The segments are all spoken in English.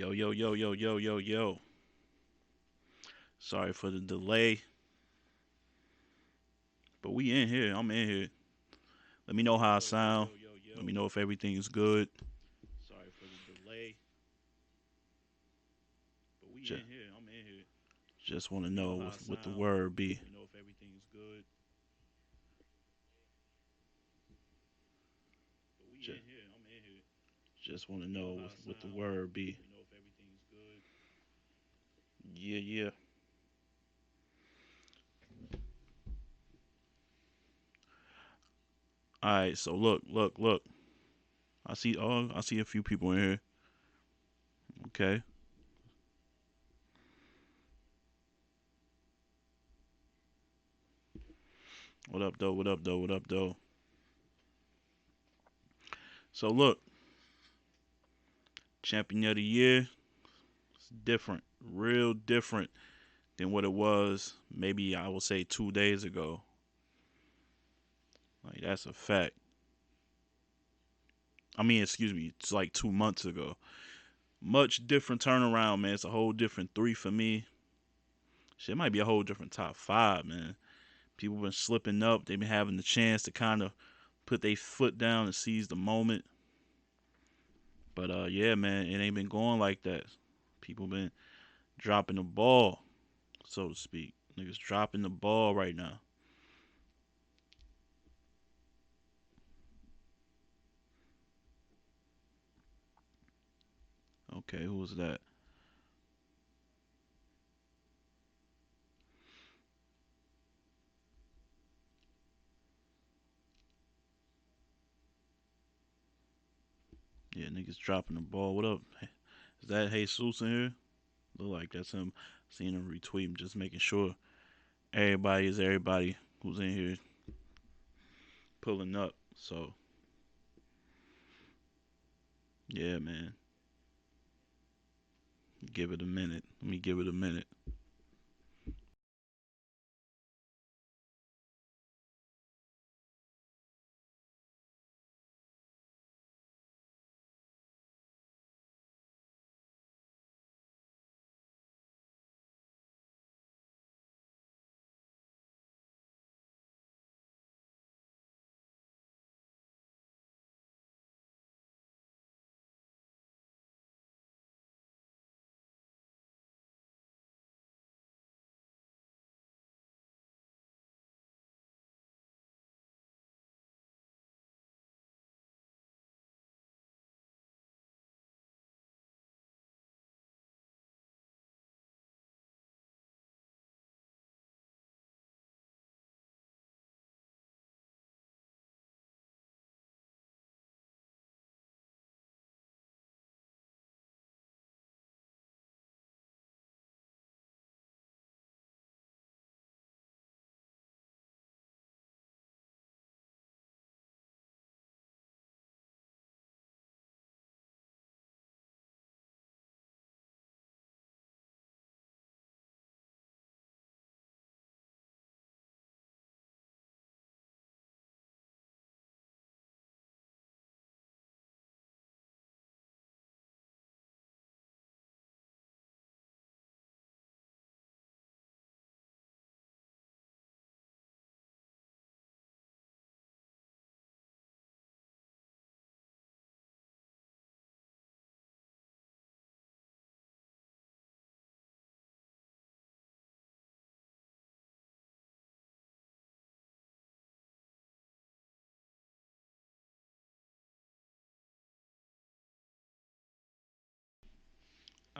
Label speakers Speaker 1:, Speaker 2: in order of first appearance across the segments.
Speaker 1: Yo, yo, yo, yo, yo, yo, yo. Sorry for the delay, but we in here. I'm in here. Let me know how I sound. Let me know if everything is good. Sorry for the delay, but we in here. I'm in here. Just want to know what the word be. Let me know if everything is good. But we in here. I'm in here. Just want to know what the word be. Let me know if everything is good. Yeah, yeah. All right. So look. I see. Oh, I see a few people in here. Okay. What up, though? What up, though? What up, though? So look, champion of the year. It's different, real different than what it was. Maybe I will say 2 days ago. Like that's a fact. I mean, excuse me. It's like 2 months ago. Much different turnaround, man. It's a whole different three for me. Shit might be a whole different top five, man. People been slipping up. They've been having the chance to kind of put their foot down and seize the moment. But yeah, man, it ain't been going like that. People been dropping the ball, so to speak. Niggas dropping the ball right now. Okay, who was that? Yeah, niggas dropping the ball. What up? Is that Jesus in here? Look like that's him. Seeing him retweet. I'm just making sure everybody is everybody who's in here pulling up. So yeah, man. Give it a minute. Let me give it a minute.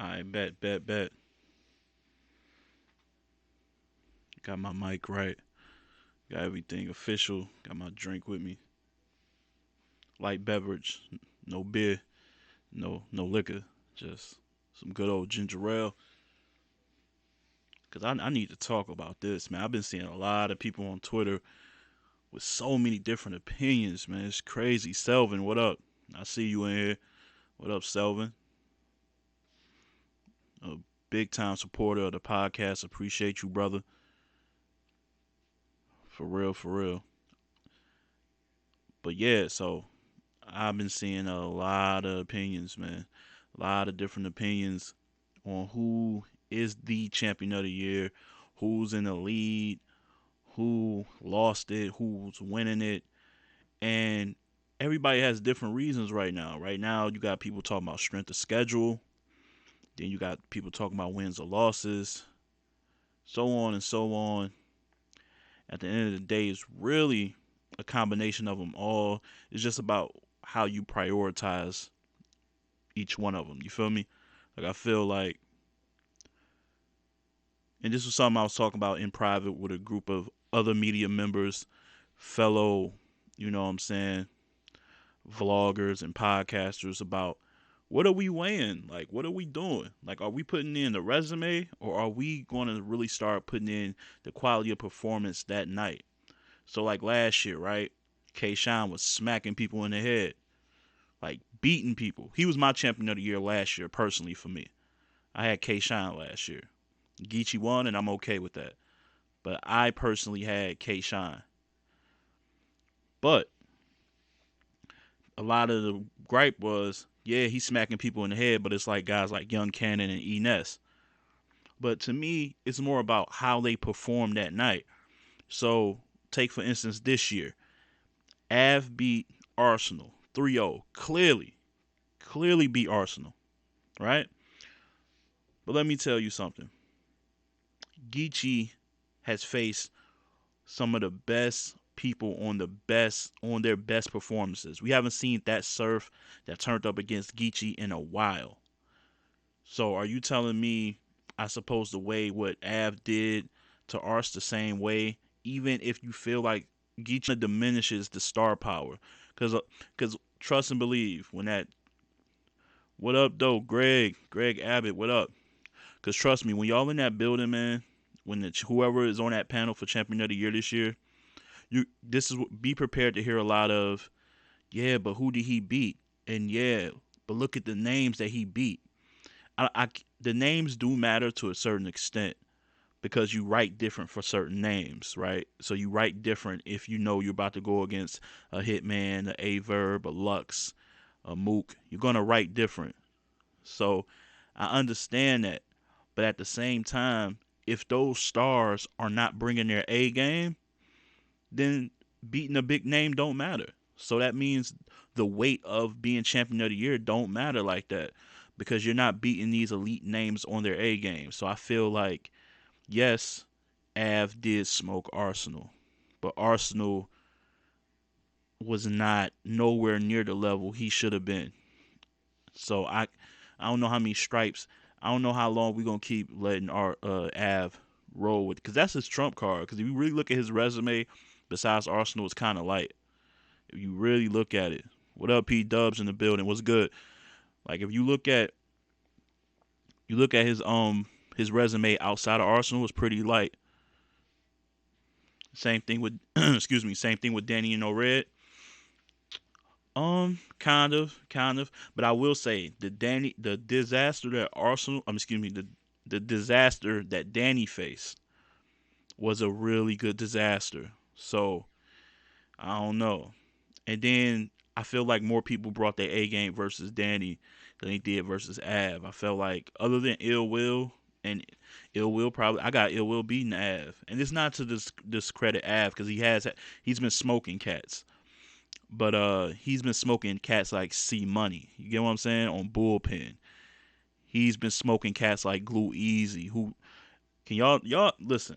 Speaker 1: I bet. Got my mic right. Got everything official. Got my drink with me. Light beverage. No beer. No liquor. Just some good old ginger ale. Cause I need to talk about this, man. I've been seeing a lot of people on Twitter with so many different opinions, man. It's crazy. Selvin, what up? I see you in here. What up, Selvin? A big time supporter of the podcast. Appreciate you, brother. For real, for real. But yeah, so I've been seeing a lot of opinions, man. A lot of different opinions on who is the champion of the year, who's in the lead, who lost it, who's winning it, and everybody has different reasons right now. Right now, you got people talking about strength of schedule, then you got people talking about wins or losses, so on and so on. At the end of the day, it's really a combination of them all. It's just about how you prioritize each one of them. You feel me? Like I feel like, and this was something I was talking about in private with a group of other media members, fellow, you know what I'm saying, vloggers and podcasters about what are we weighing? Like, what are we doing? Like, are we putting in the resume or are we going to really start putting in the quality of performance that night? So, like last year, right? K. Shine was smacking people in the head, like beating people. He was my champion of the year last year, personally, for me. I had K. Shine last year. Geechee won, and I'm okay with that. But I personally had K. Shine. But a lot of the gripe was, yeah, he's smacking people in the head, but it's like guys like Young Cannon and E. Ness. But to me, it's more about how they perform that night. So, take for instance this year, Av beat Arsenal 3-0. Clearly beat Arsenal, right? But let me tell you something. Geechee has faced some of the best people on their best performances. We haven't seen that surf that turned up against Geechee in a while. So are you telling me I supposed to weigh what Av did to Ars the same way, even if you feel like Geechee diminishes the star power? Because trust and believe when that what up though, Greg Abbott, what up? Because trust me, when y'all in that building, man, when whoever is on that panel for champion of the year this year, be prepared to hear a lot of, yeah, but who did he beat? And yeah, but look at the names that he beat. The names do matter to a certain extent because you write different for certain names, right? So you write different if you know you're about to go against a Hitman, a Averb, a Lux, a Mook. You're gonna write different. So I understand that, but at the same time, if those stars are not bringing their A game, then beating a big name don't matter. So that means the weight of being champion of the year don't matter like that because you're not beating these elite names on their A game. So I feel like yes, Av did smoke Arsenal, but Arsenal was not nowhere near the level he should have been. So I don't know how many stripes. I don't know how long we're gonna keep letting our Av roll with because that's his trump card. Because if you really look at his resume, besides Arsenal, it's kind of light. If you really look at it, what up, P Dubs in the building? What's good? Like if you look at his resume outside of Arsenal, it's pretty light. Same thing with excuse me. Same thing with Danny and Red. Kind of. But I will say the disaster that Arsenal, excuse me, the disaster that Danny faced was a really good disaster. So I don't know. And then I feel like more people brought their A game versus Danny than they did versus Av. I felt like other than Ill Will and Ill Will probably I got Ill Will beating Av. And it's not to discredit Av because he's been smoking cats. But he's been smoking cats like C Money. You get what I'm saying? On Bullpen. He's been smoking cats like Glue Easy. Who can y'all listen?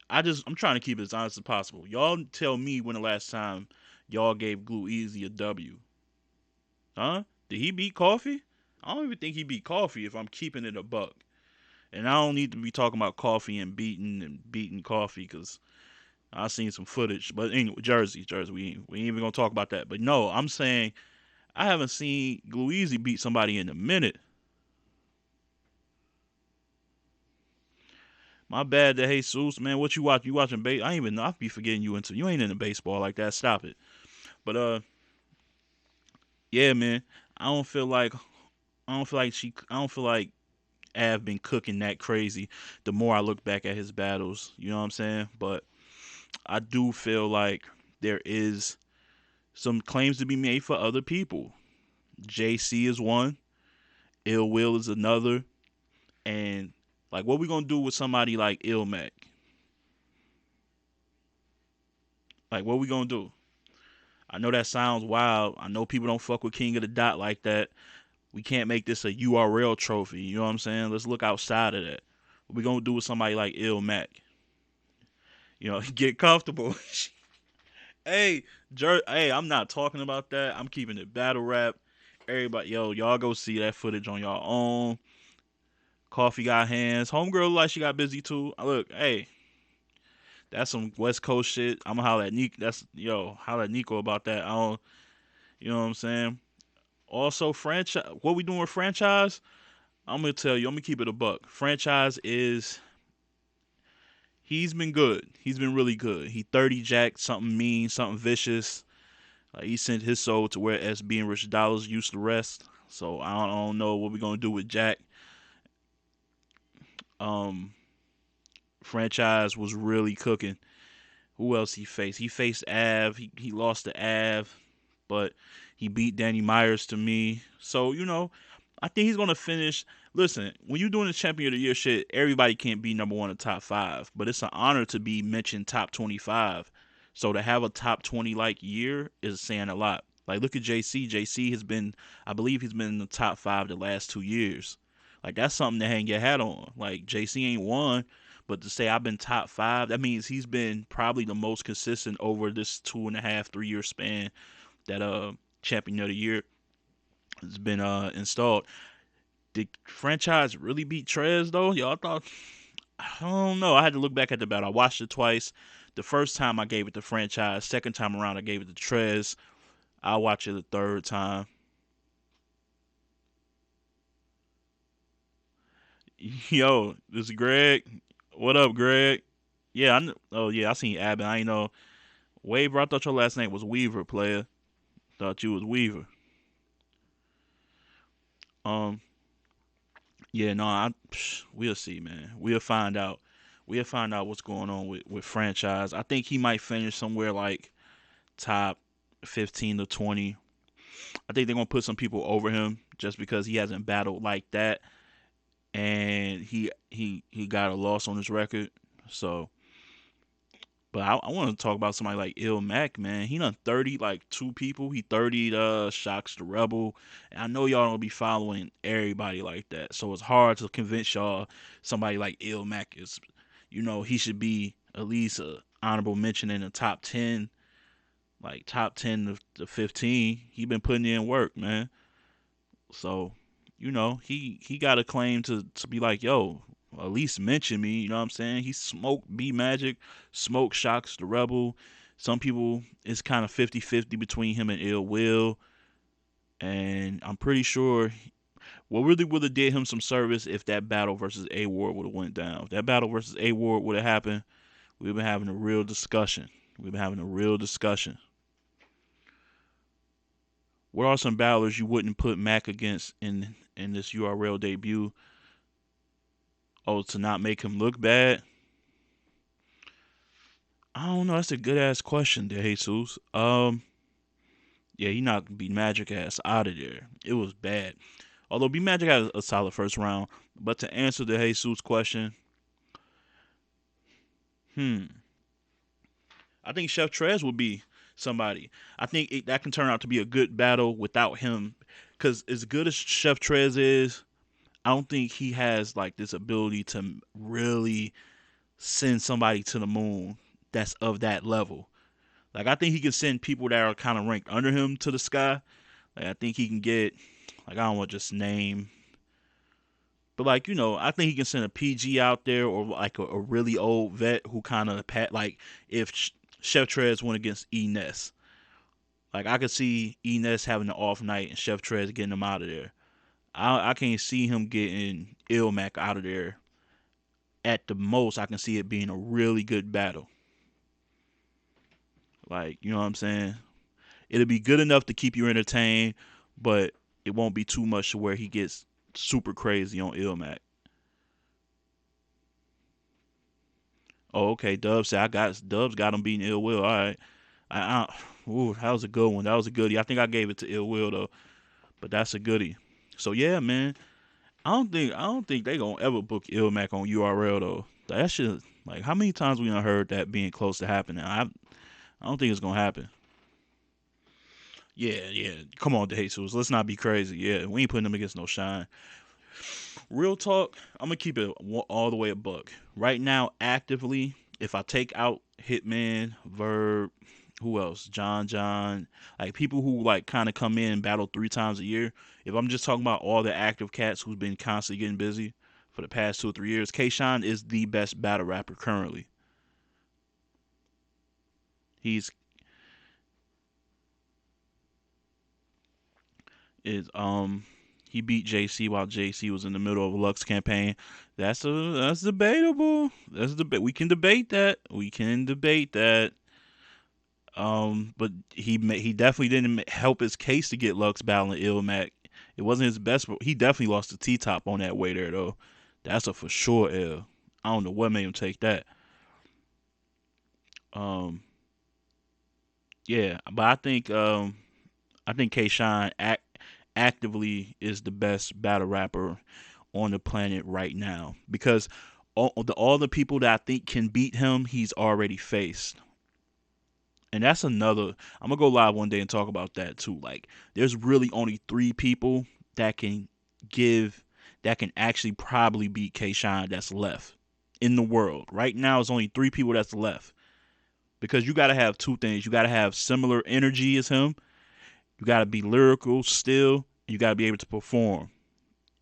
Speaker 1: I'm trying to keep it as honest as possible. Y'all tell me when the last time y'all gave Glue Easy a W. Huh? Did he beat Coffee? I don't even think he beat Coffee if I'm keeping it a buck. And I don't need to be talking about Coffee and beating Coffee because I seen some footage. But anyway, Jersey. We ain't even gonna talk about that. But no, I'm saying I haven't seen Glue Easy beat somebody in a minute. My bad to Jesus, man. What you watch? You watching base? I ain't even know. I be forgetting you ain't into baseball like that. Stop it. But yeah, man. I don't feel like I don't feel like Av been cooking that crazy. The more I look back at his battles, you know what I'm saying. But I do feel like there is some claims to be made for other people. JC is one. Ill Will is another. And like, what we gonna do with somebody like Ill Mac? Like, what we gonna do? I know that sounds wild. I know people don't fuck with King of the Dot like that. We can't make this a URL trophy. You know what I'm saying? Let's look outside of that. What we gonna do with somebody like Ill Mac? You know, get comfortable. Hey, hey, I'm not talking about that. I'm keeping it battle rap. Everybody, yo, y'all go see that footage on y'all own. Coffee got hands. Homegirl like she got busy too. Look, hey, that's some West Coast shit. I'm gonna holler at Nico. Holler at Nico about that. I don't, you know what I'm saying? Also, franchise. What we doing with franchise? I'm gonna tell you. I'm gonna keep it a buck. Franchise is. He's been good. He's been really good. He 30 jacked, something mean, something vicious. He sent his soul to where SB and Rich Dollars used to rest. So I don't know what we're gonna do with Jack. Um, Franchise was really cooking. Who else he faced? He faced Av. He lost to Av, but he beat Danny Myers to me. So I think he's gonna finish. Listen, when you're doing the champion of the year shit, everybody can't be number one in the top 5, but it's an honor to be mentioned top 25. So to have a top 20 like year is saying a lot. Like look at JC. JC has been, I believe he's been in the top 5 the last 2 years. Like that's something to hang your hat on. Like JC ain't won, but to say I've been top 5, that means he's been probably the most consistent over this 2.5, 3 year span that champion of the year has been installed. Did franchise really beat Trez though? Y'all thought? I don't know. I had to look back at the battle. I watched it twice. The first time I gave it to franchise. Second time around I gave it to Trez. I'll watch it the third time. Yo, this is Greg. What up, Greg? Yeah, oh yeah, I seen Abbott. I ain't know. Waver, I thought your last name was Weaver, player. Thought you was Weaver. Um, yeah, no, we'll see, man. We'll find out. We'll find out what's going on with franchise. I think he might finish somewhere like top 15 to 20. I think they're gonna put some people over him just because he hasn't battled like that, and he got a loss on his record. So, but I want to talk about somebody like Ill Mac, man. He done 30 like 2 people. He 30'd Shocks the Rebel. And I know y'all don't be following everybody like that. So it's hard to convince y'all somebody like Ill Mac is, he should be at least a honorable mention in the top 10, like top 10 to 15. He been putting in work, man. So, he got a claim to be like, yo, at least mention me. You know what I'm saying? He smoked B Magic, smoked Shocks the Rebel. Some people, it's kind of 50-50 between him and Ill Will. And I'm pretty sure what really would have did him some service if that battle versus A Ward would have went down. If that battle versus A Ward would have happened, we've been having a real discussion. We've been having a real discussion. What are some battlers you wouldn't put Mac against in this URL debut? Oh, to not make him look bad? I don't know. That's a good ass question, De Jesus. Yeah, he knocked B Magic ass out of there. It was bad. Although B Magic had a solid first round, but to answer the Jesus question, I think Chef Trez would be somebody. I think that can turn out to be a good battle without him, because as good as Chef Trez is, I don't think he has like this ability to really send somebody to the moon that's of that level. Like I think he can send people that are kind of ranked under him to the sky. Like I think he can get, like I don't want to just name, but like I think he can send a PG out there or like a really old vet who kind of like if Chef Trez went against Ness. Like I could see Ness having an off night and Chef Trez getting him out of there. I can't see him getting Ilmac out of there. At the most, I can see it being a really good battle. Like, you know what I'm saying? It'll be good enough to keep you entertained, but it won't be too much to where he gets super crazy on Ilmac. Oh, okay. Dubs got him beating Ill Will. All right. Ooh, that was a good one. That was a goodie. I think I gave it to Ill Will though. But that's a goodie. So yeah, man. I don't think they gonna ever book Ilmac on URL though. That shit, like, how many times we done heard that being close to happening? I don't think it's gonna happen. Yeah, yeah. Come on, DeJesus. Let's not be crazy. Yeah, we ain't putting them against no shine. Real talk. I'm gonna keep it all the way a buck. Right now, actively, if I take out Hitman, Verb, who else? John, like people who like kind of come in and battle 3 times a year. If I'm just talking about all the active cats who's been constantly getting busy for the past 2 or 3 years, K Shine is the best battle rapper currently. He's is he beat JC while JC was in the middle of a Lux campaign. That's debatable. That's debate. We can debate that. We can debate that. But he definitely didn't help his case to get Lux battling Ilmac. It wasn't his best. He definitely lost to T Top on that way there though. That's a for sure L. I don't know what made him take that. Um, yeah, but I think K Shine actively is the best battle rapper on the planet right now because all the people that I think can beat him, he's already faced. And that's another. I'm gonna go live one day and talk about that too. Like, there's really only 3 people that can give that can actually probably beat K Shine that's left in the world right now. It's only 3 people that's left because you got to have 2 things. You got to have similar energy as him. You got to be lyrical still. And you got to be able to perform.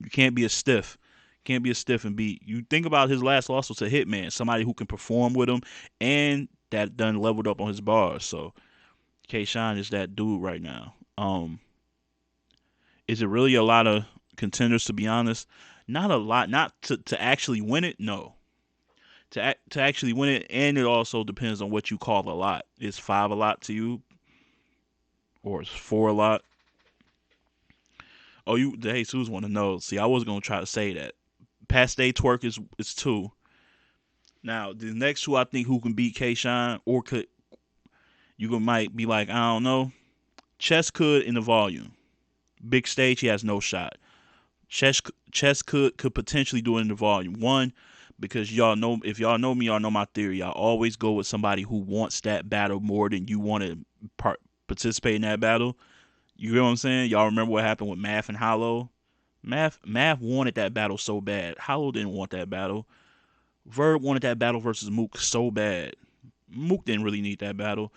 Speaker 1: You can't be a stiff. Can't be a stiff and beat. You think about his last loss was to Hitman, somebody who can perform with him and that done leveled up on his bars. So K Shine is that dude right now. Is it really a lot of contenders to be honest? Not a lot. Not to actually win it. No. To actually win it, and it also depends on what you call a lot. Is 5 a lot to you, or is 4 a lot? Oh, the Jesus want to know. See, I was gonna try to say that. Past day twerk is 2. Now the next 2 I think who can beat K Shine or could might be like, I don't know. Chess could in the volume. Big stage he has no shot. Chess could potentially do it in the volume. One, because y'all know, if y'all know me, y'all know my theory. I always go with somebody who wants that battle more than you want to participate in that battle. You know what I'm saying? Y'all remember what happened with Math and Hollow? Math wanted that battle so bad. Hollow didn't want that battle. Verb wanted that battle versus Mook so bad. Mook didn't really need that battle.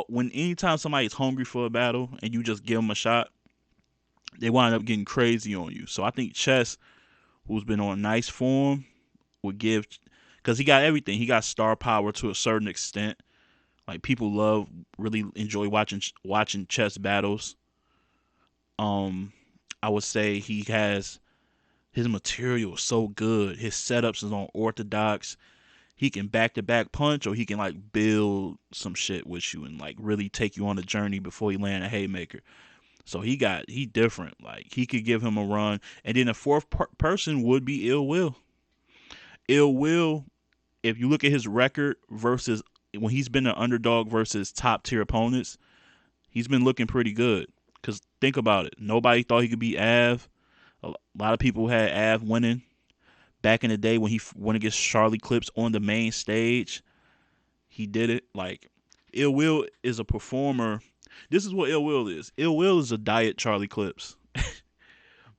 Speaker 1: When anytime somebody's hungry for a battle and you just give them a shot, they wind up getting crazy on you. So I think Chess, who's been on nice form, would give, because he got everything. He got star power to a certain extent. Like, people really enjoy watching Chess battles. I would say he has his material is so good. His setups is on orthodox. He can back to back punch, or he can like build some shit with you and like really take you on a journey before he land a haymaker. So he different. Like, he could give him a run, and then a fourth person would be Ill Will. Ill Will, if you look at his record versus when he's been an underdog versus top tier opponents, he's been looking pretty good. Cause think about it, nobody thought he could beat Av. A lot of people had Av winning back in the day when he went against Charlie Clips on the main stage. He did it. Like, Ill Will is a performer. This is what Ill Will is. Ill Will is a diet Charlie Clips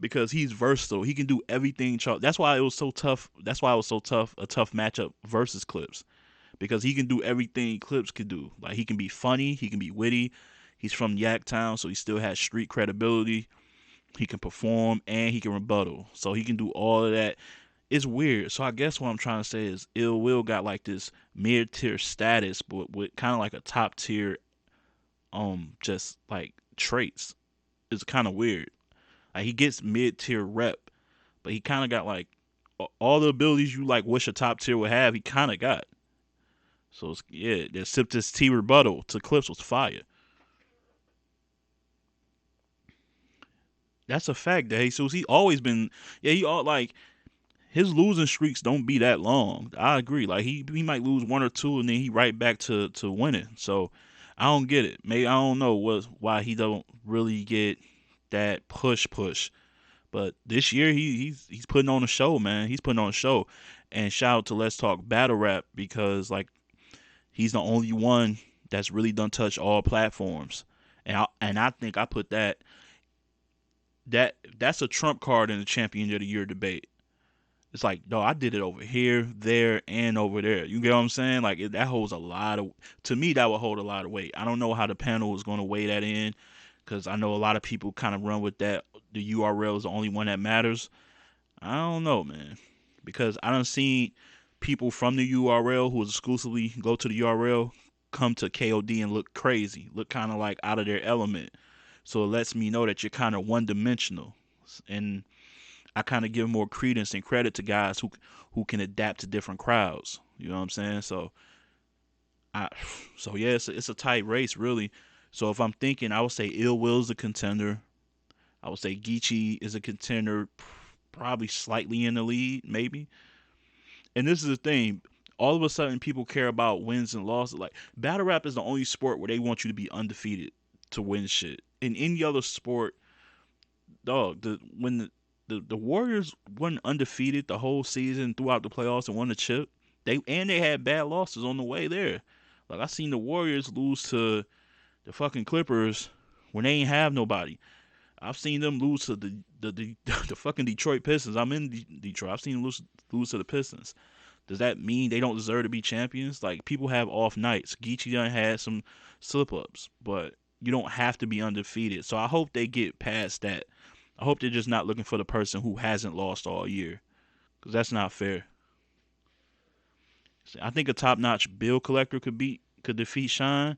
Speaker 1: because he's versatile. He can do everything. That's why it was so tough. That's why it was so tough. A tough matchup versus Clips because he can do everything Clips could do. Like, he can be funny. He can be witty. He's from Yaktown, so he still has street credibility. He can perform and he can rebuttal. So he can do all of that. It's weird. So I guess what I'm trying to say is Ill Will got like this mid tier status, but with kind of like a top tier, just like traits. It's kind of weird. Like, he gets mid tier rep, but he kind of got like all the abilities you like wish a top tier would have. He kind of got. So yeah, the Siptus T rebuttal to Clips was fire. That's a fact, that Jesus. He always been, yeah. He all like his losing streaks don't be that long. I agree. Like, he might lose 1 or 2 and then he right back to winning. So I don't get it. Maybe I don't know why he don't really get that push. But this year he's putting on a show, man. He's putting on a show. And shout out to Let's Talk Battle Rap because like he's the only one that's really done touch all platforms. And I think I put that's a trump card in the champion of the year debate. It's like, no, I did it over here, there, and over there. You get what I'm saying? Like that holds a lot of. To me, that would hold a lot of weight. I don't know how the panel is going to weigh that in, because I know a lot of people kind of run with that. The URL is the only one that matters. I don't know, man, because I don't see people from the URL who exclusively go to the URL come to KOD and look crazy, look kind of like out of their element. So it lets me know that you're kind of one dimensional, and I kind of give more credence and credit to guys who can adapt to different crowds. You know what I'm saying? I so yeah, it's a tight race really. So if I'm thinking, I would say Ill Will's a contender. I would say Geechee is a contender, probably slightly in the lead, maybe. And this is the thing. All of a sudden, people care about wins and losses. Like battle rap is the only sport where they want you to be undefeated to win shit. In any other sport, dog, the Warriors weren't undefeated the whole season throughout the playoffs and won the chip. They had bad losses on the way there. Like I seen the Warriors lose to the fucking Clippers when they ain't have nobody. I've seen them lose to the fucking Detroit Pistons. I'm in Detroit. I've seen them lose to the Pistons. Does that mean they don't deserve to be champions? Like people have off nights. Geechee done had some slip ups, but you don't have to be undefeated. So I hope they get past that. I hope they're just not looking for the person who hasn't lost all year, because that's not fair. I think a top notch bill collector could defeat Shine,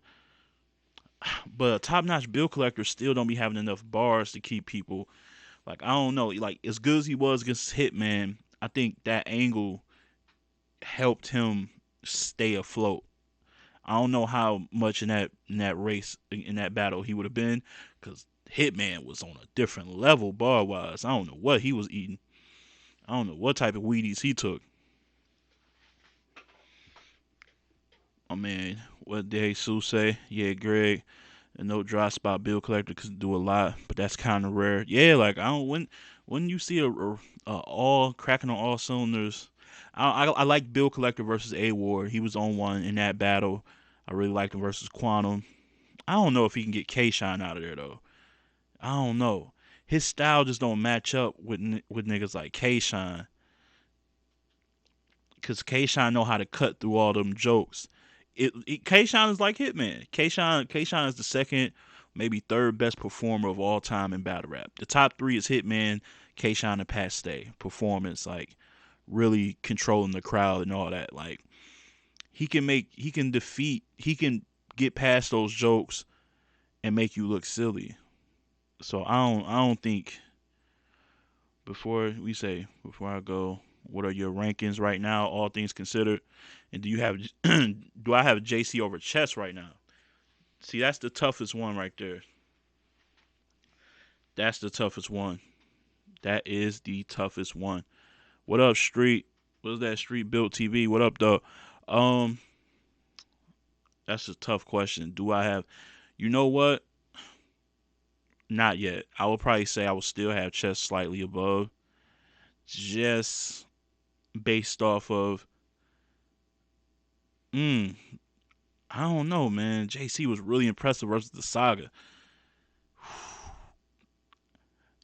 Speaker 1: but a top notch bill collector still don't be having enough bars to keep people. Like I don't know, like as good as he was against Hitman, I think that angle helped him stay afloat. I don't know how much in that race in that battle he would have been, because Hitman was on a different level bar wise. I don't know what he was eating. I don't know what type of Wheaties he took. Oh man, what did Jesus say? Yeah, Greg. And no dry spot bill collector could do a lot, but that's kind of rare. Yeah, like I don't when you see a all cracking on all cylinders. I like bill collector versus A Ward. He was on one in that battle. I really liked him versus Quantum. I don't know if he can get K Shine out of there though. I don't know. His style just don't match up with niggas like K Shine, because K Shine know how to cut through all them jokes. K Shine is like Hitman. K Shine is the second, maybe third best performer of all time in battle rap. The top three is Hitman, K Shine, and Pat Stay. Performance, like really controlling the crowd and all that. Like he can get past those jokes and make you look silly. So I don't think before I go, what are your rankings right now, all things considered? And do you have do I have JC over Chess right now? See, that's the toughest one right there. That's the toughest one. That is the toughest one. What up, Street? What's that, Street Built TV? What up, though? Um, that's a tough question. Do I have? You know what? Not yet. I would probably say I would still have Chess slightly above, just based off of. Mm, I don't know, man. JC was really impressive versus the Saga,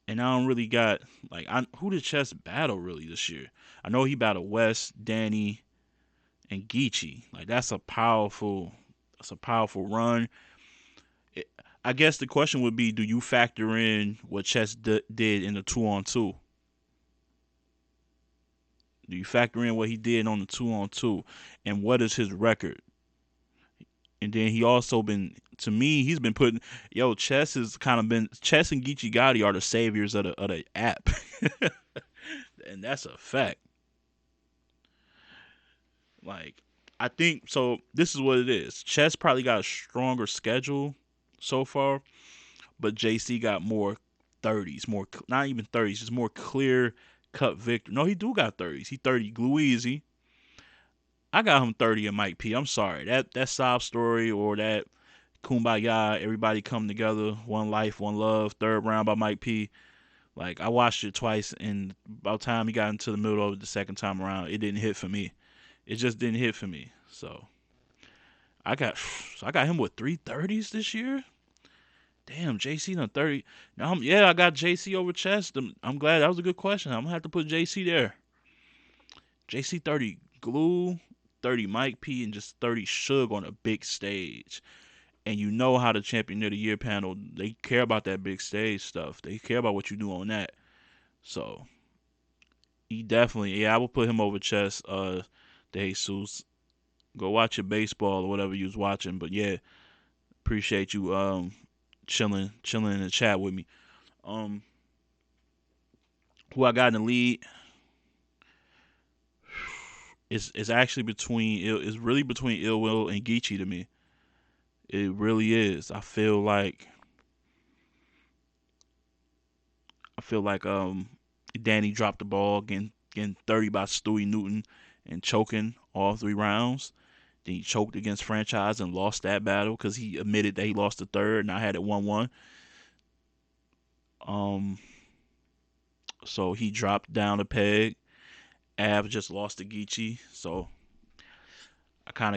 Speaker 1: and I don't really got like who did Chess battle really this year? I know he battled West, Danny, and Geechee. Like that's a powerful run. It, I guess the question would be, do you factor in what Chess did in the 2-on-2? Do you factor in what he did on the 2-on-2, and what is his record? And then he also been, to me, he's been putting, Chess has kind of been, Chess and Geechee Gotti are the saviors of the app. And that's a fact. Like, I think, so this is what it is. Chess probably got a stronger schedule so far, but JC got more 30s, more, not even 30s, just more clear cut victory. No, he do got 30s. He 30 glue easy. I got him 30 in Mike P. I'm sorry. That sob story or that Kumbaya, everybody come together, one life, one love. Third round by Mike P. Like I watched it twice, and by the time he got into the middle of it the second time around, it didn't hit for me. It just didn't hit for me. So I got, so I got him with 330s this year. Damn, JC done 30. Now, yeah, I got JC over Chest. I'm glad that was a good question. I'm gonna have to put JC there. JC 30 Glue, 30 Mike P, and just 30 Suge on a big stage. And you know how the champion of the year panel, they care about that big stage stuff. They care about what you do on that. So he definitely, yeah, I would put him over Chess, DeJesus. Go watch your baseball or whatever you was watching. But yeah, appreciate you chilling in the chat with me. Um who I got in the lead is actually it's really between Ill Will and Geechee to me. It really is. I feel like Danny dropped the ball getting 30 by Stewie Newton and choking all 3 rounds. Then he choked against Franchise and lost that battle because he admitted that he lost the third and I had it 1-1. Um, so he dropped down a peg. Av just lost to Geechee, so I feel like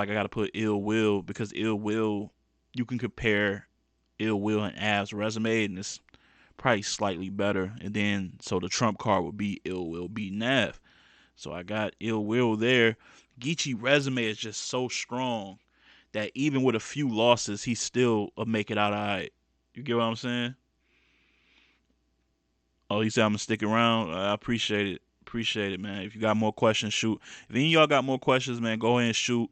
Speaker 1: I gotta put Ill Will because Ill Will, you can compare Ill Will and Av's resume and it's probably slightly better. And then so the trump card would be Ill Will beat Nav. So I got Ill Will there. Geechee resume is just so strong that even with a few losses, he still will make it out alright. You get what I'm saying? Oh, you said I'm gonna stick around. I appreciate it. Appreciate it, man. If you got more questions, shoot. If any of y'all got more questions, man, go ahead and shoot.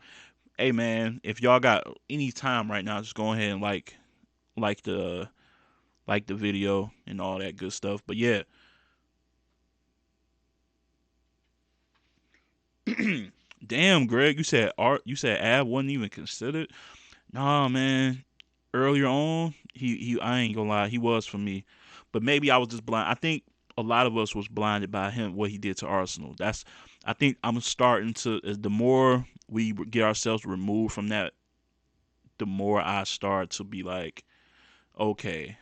Speaker 1: Hey, man, if y'all got any time right now, just go ahead and like the video and all that good stuff. But yeah, damn, Greg, you said Ab wasn't even considered. Nah, man. Earlier on, he I ain't gonna lie, he was for me. But maybe I was just blind. I think a lot of us was blinded by him what he did to Arsenal. I think I'm starting to the more we get ourselves removed from that, the more I start to be like, okay,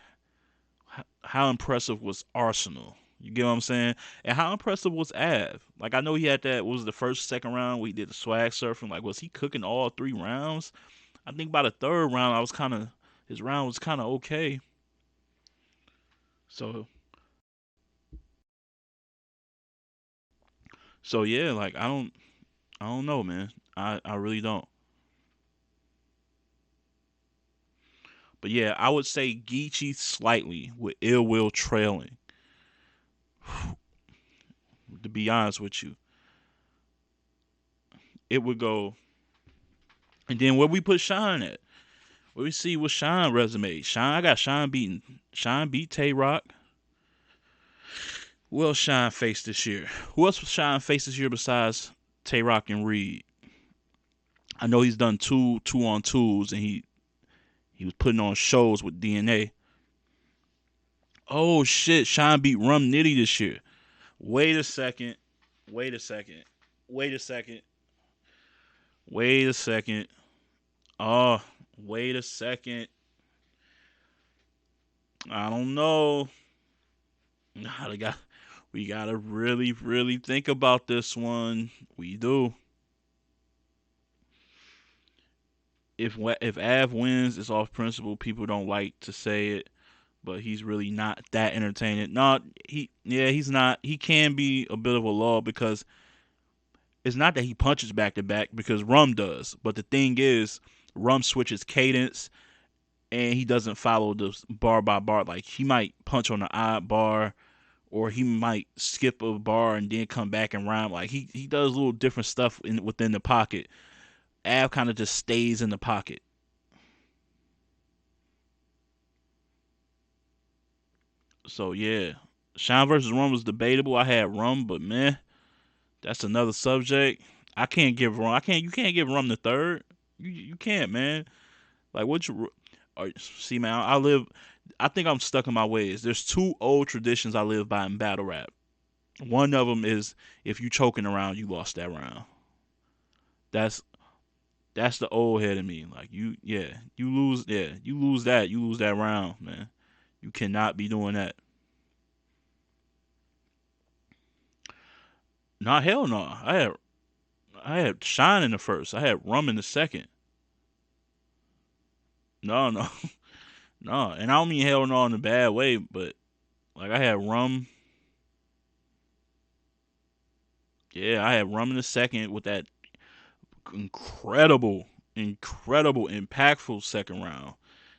Speaker 1: how impressive was Arsenal? You get what I'm saying? And how impressive was Av? Like I know he had that what was the first second round where he did the swag surfing. Like was he cooking all 3 rounds? I think by the third round I was kind of his round was kind of okay. So yeah, like I don't know, man. I really don't. But yeah, I would say Geechee slightly with Ill Will trailing. To be honest with you, it would go. And then where we put Shine at? Where we see what Shine resume? Shine, I got Shine beating. Shine beat Tay Rock. Who else Shine faced this year? Who else Shine faced this year besides Tay Rock and Reed? I know he's done two on twos, and he was putting on shows with DNA. Oh shit, Shine beat Rum Nitty this year. Wait a second. Wait a second. Wait a second. Wait a second. Oh, wait a second. I don't know. Nah, we gotta really, really think about this one. We do. If Av wins, it's off principle. People don't like to say it, but he's really not that entertaining. No, he's not. He can be a bit of a lull because it's not that he punches back to back because Rum does. But the thing is, Rum switches cadence and he doesn't follow the bar by bar. Like he might punch on the odd bar or he might skip a bar and then come back and rhyme. Like he does little different stuff within the pocket. Av kind of just stays in the pocket. So yeah, Shine versus Rum was debatable. I had Rum, but man, that's another subject. I can't give Rum. I can't. You can't give Rum the third. You can't, man. Like what you see, man. I live. I think I'm stuck in my ways. There's two old traditions I live by in battle rap. One of them is if you choking around, you lost that round. That's That's the old head of me. Like you lose that round, man. You cannot be doing that. Nah, hell no. I had Shine in the first. I had Rum in the second. No, no, no. And I don't mean hell no in a bad way, but like I had Rum. Yeah, I had Rum in the second with that incredible, incredible, impactful second round.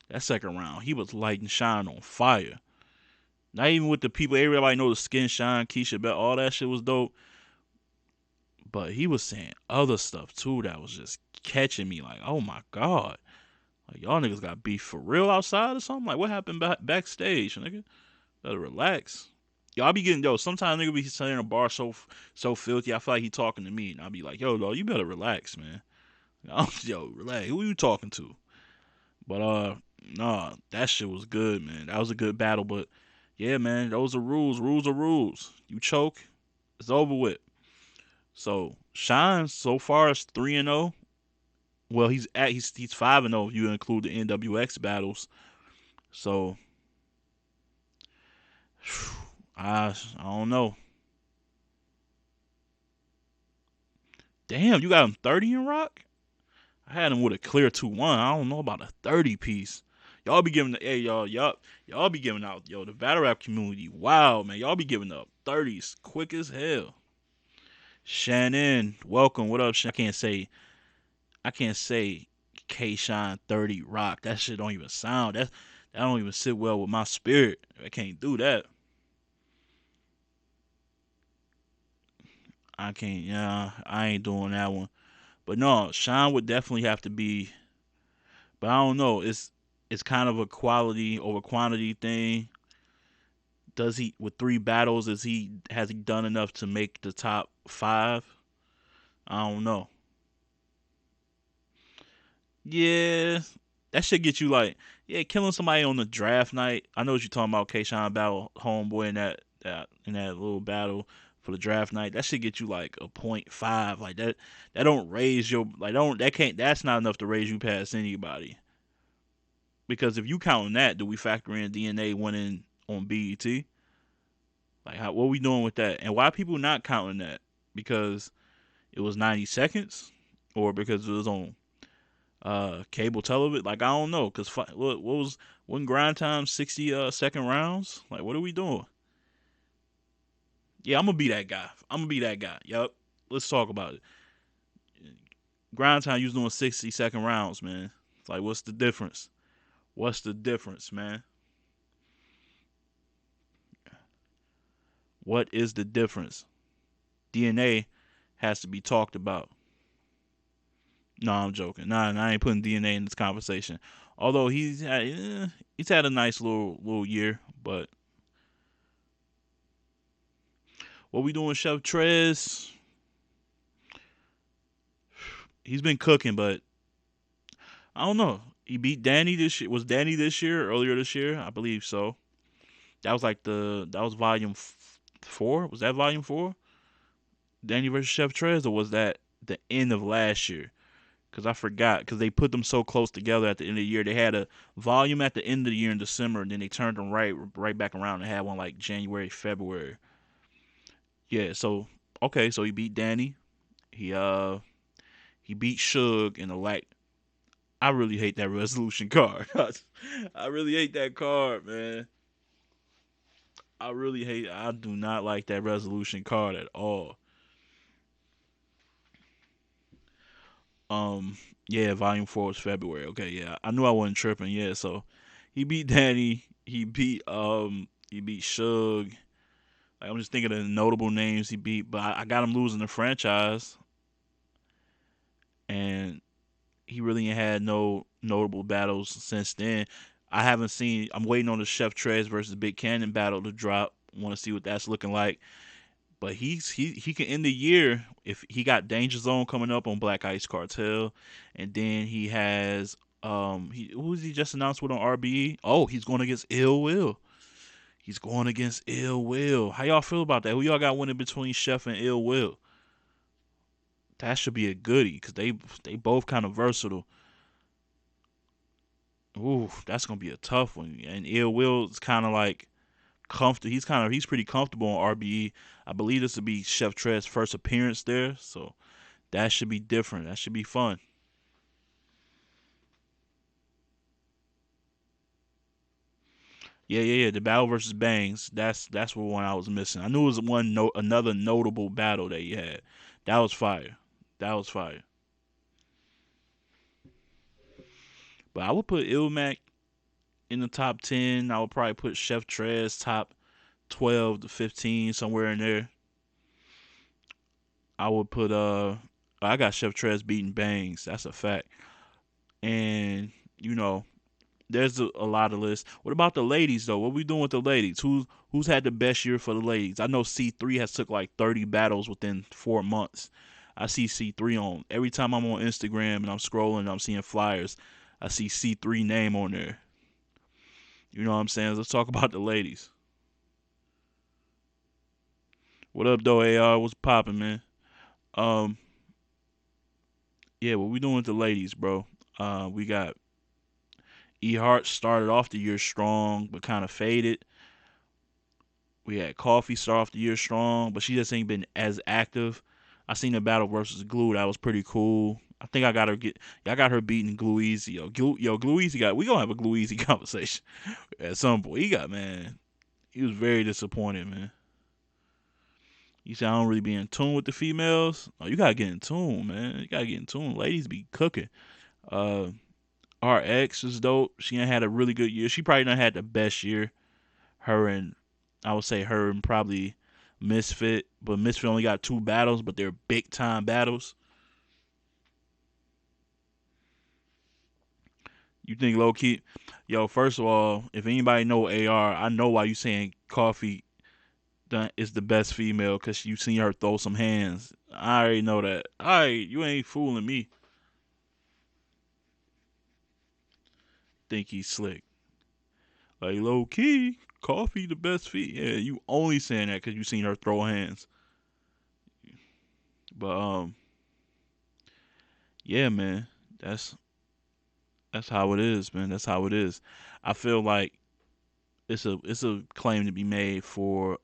Speaker 1: That second round, he was lighting Shine on fire. Not even with the people, everybody know the Skin Shine, Keisha Bell, all that shit was dope. But he was saying other stuff too that was just catching me like, oh my god. Like y'all niggas got beef for real outside or something? Like what happened backstage, nigga? Better relax. Y'all be getting sometimes nigga be saying a bar so filthy, I feel like he talking to me. And I'll be like, yo, dog, you better relax, man. Yo, relax. Who you talking to? But nah, that shit was good, man. That was a good battle, but yeah, man, those are rules. Rules are rules. You choke, it's over with. So Shine so far is 3-0. Well, he's 5-0 if you include the NWX battles. So I don't know. Damn, you got him 30 in Rock? I had him with a clear 2-1. I don't know about a 30 piece. Y'all be giving the hey y'all be giving out the battle rap community. Wow, man, y'all be giving up 30s quick as hell. Shannon, welcome. What up, Shannon? I can't say K Shine 30 Rock. That shit don't even sound. That don't even sit well with my spirit. I can't do that. I can't. Yeah, I ain't doing that one. But no, Shine would definitely have to be. But I don't know. It's kind of a quality over quantity thing. Does he with 3 battles? Has he done enough to make the top 5? I don't know. Yeah, that should get you like killing somebody on the draft night. I know what you're talking about. K Shine battle homeboy in that little battle for the draft night. That should get you like a .5. Like that. That don't raise your like don't that can't that's not enough to raise you past anybody. Because if you counting that, do we factor in DNA winning on BET? Like what we doing with that? And why people not counting that? Because it was 90 seconds, or because it was on cable television. Like I don't know, cause what was one grind time 60 second rounds? Like what are we doing? Yeah, I'm gonna be that guy. I'm gonna be that guy. Yup. Let's talk about it. Grind time, you was doing 60 second rounds, man. It's like what's the difference? What's the difference, man? What is the difference? DNA has to be talked about. No, I'm joking. Nah, I ain't putting DNA in this conversation. Although he's had a nice little year, but what we doing, Chef Trez? He's been cooking, but I don't know. He beat Danny this year. Was Danny this year? Earlier this year, I believe so. That was volume 4. Was that volume 4? Danny versus Chef Trez, or was that the end of last year? Because I forgot. Because they put them so close together at the end of the year. They had a volume at the end of the year in December, and then they turned them right back around and had one like January, February. Yeah. So okay. So he beat Danny. He beat Suge in the light. I really hate that resolution card. I really hate that card, man. I really hate. I do not like that resolution card at all. Um, yeah, Volume 4 was February. Okay, yeah, I knew I wasn't tripping. Yeah, so he beat Danny. He beat Suge. Like, I'm just thinking of the notable names he beat, but I got him losing the franchise, and he really ain't had no notable battles since then. I haven't seen. I'm waiting on the Chef Trez versus Big Cannon battle to drop. Want to see what that's looking like. But he can end the year if he got Danger Zone coming up on Black Ice Cartel, and then he has who was he just announced with on RBE? Oh, he's going against Ill Will. He's going against Ill Will. How y'all feel about that? Who y'all got winning between Chef and Ill Will? That should be a goodie because they both kind of versatile. Ooh, that's gonna be a tough one. And Ill Will's kind of like comfortable. He's pretty comfortable on RBE. I believe this would be Chef Trez's first appearance there, so that should be different. That should be fun. Yeah, yeah, yeah. The battle versus Bangs. That's what one I was missing. I knew it was another notable battle that he had. That was fire. That was fire. But I would put Ilmac in the top 10. I would probably put Chef Trez top 12 to 15 somewhere in there. I would put I got Chef Trez beating Bangs. That's a fact. And you know, there's a lot of lists. What about the ladies though? What we doing with the ladies? Who's had the best year for the ladies? I know C3 has took like 30 battles within 4 months. I see C3 on every time I'm on Instagram and I'm scrolling and I'm seeing flyers. I see C3 name on there. You know what I'm saying? Let's talk about the ladies. What up though, AR? What's popping, man? Um, yeah, what we doing with the ladies, bro? We got E Hart started off the year strong, but kind of faded. We had Coffee start off the year strong, but she just ain't been as active. I seen the battle versus Glue. That was pretty cool. I think I got her beating Glue Easy. Glue Easy we gonna have a Glue Easy conversation at some point. He was very disappointed, man. You said I don't really be in tune with the females. Oh, you gotta get in tune, man. You gotta get in tune. Ladies be cooking. Uh, RX is dope. She ain't had a really good year. She probably not had the best year. Her and I would say her and probably Misfit, but Misfit only got two battles, but they're big time battles. You think low key? Yo, first of all, if anybody know AR, I know why you saying Coffee is the best female because you seen her throw some hands. I already know that. Alright, you ain't fooling me. Think he's slick. Like low key, Coffee the best feat. Yeah, you only saying that because you seen her throw hands. But yeah, man, that's that's how it is, man. That's how it is. I feel like it's a claim to be made for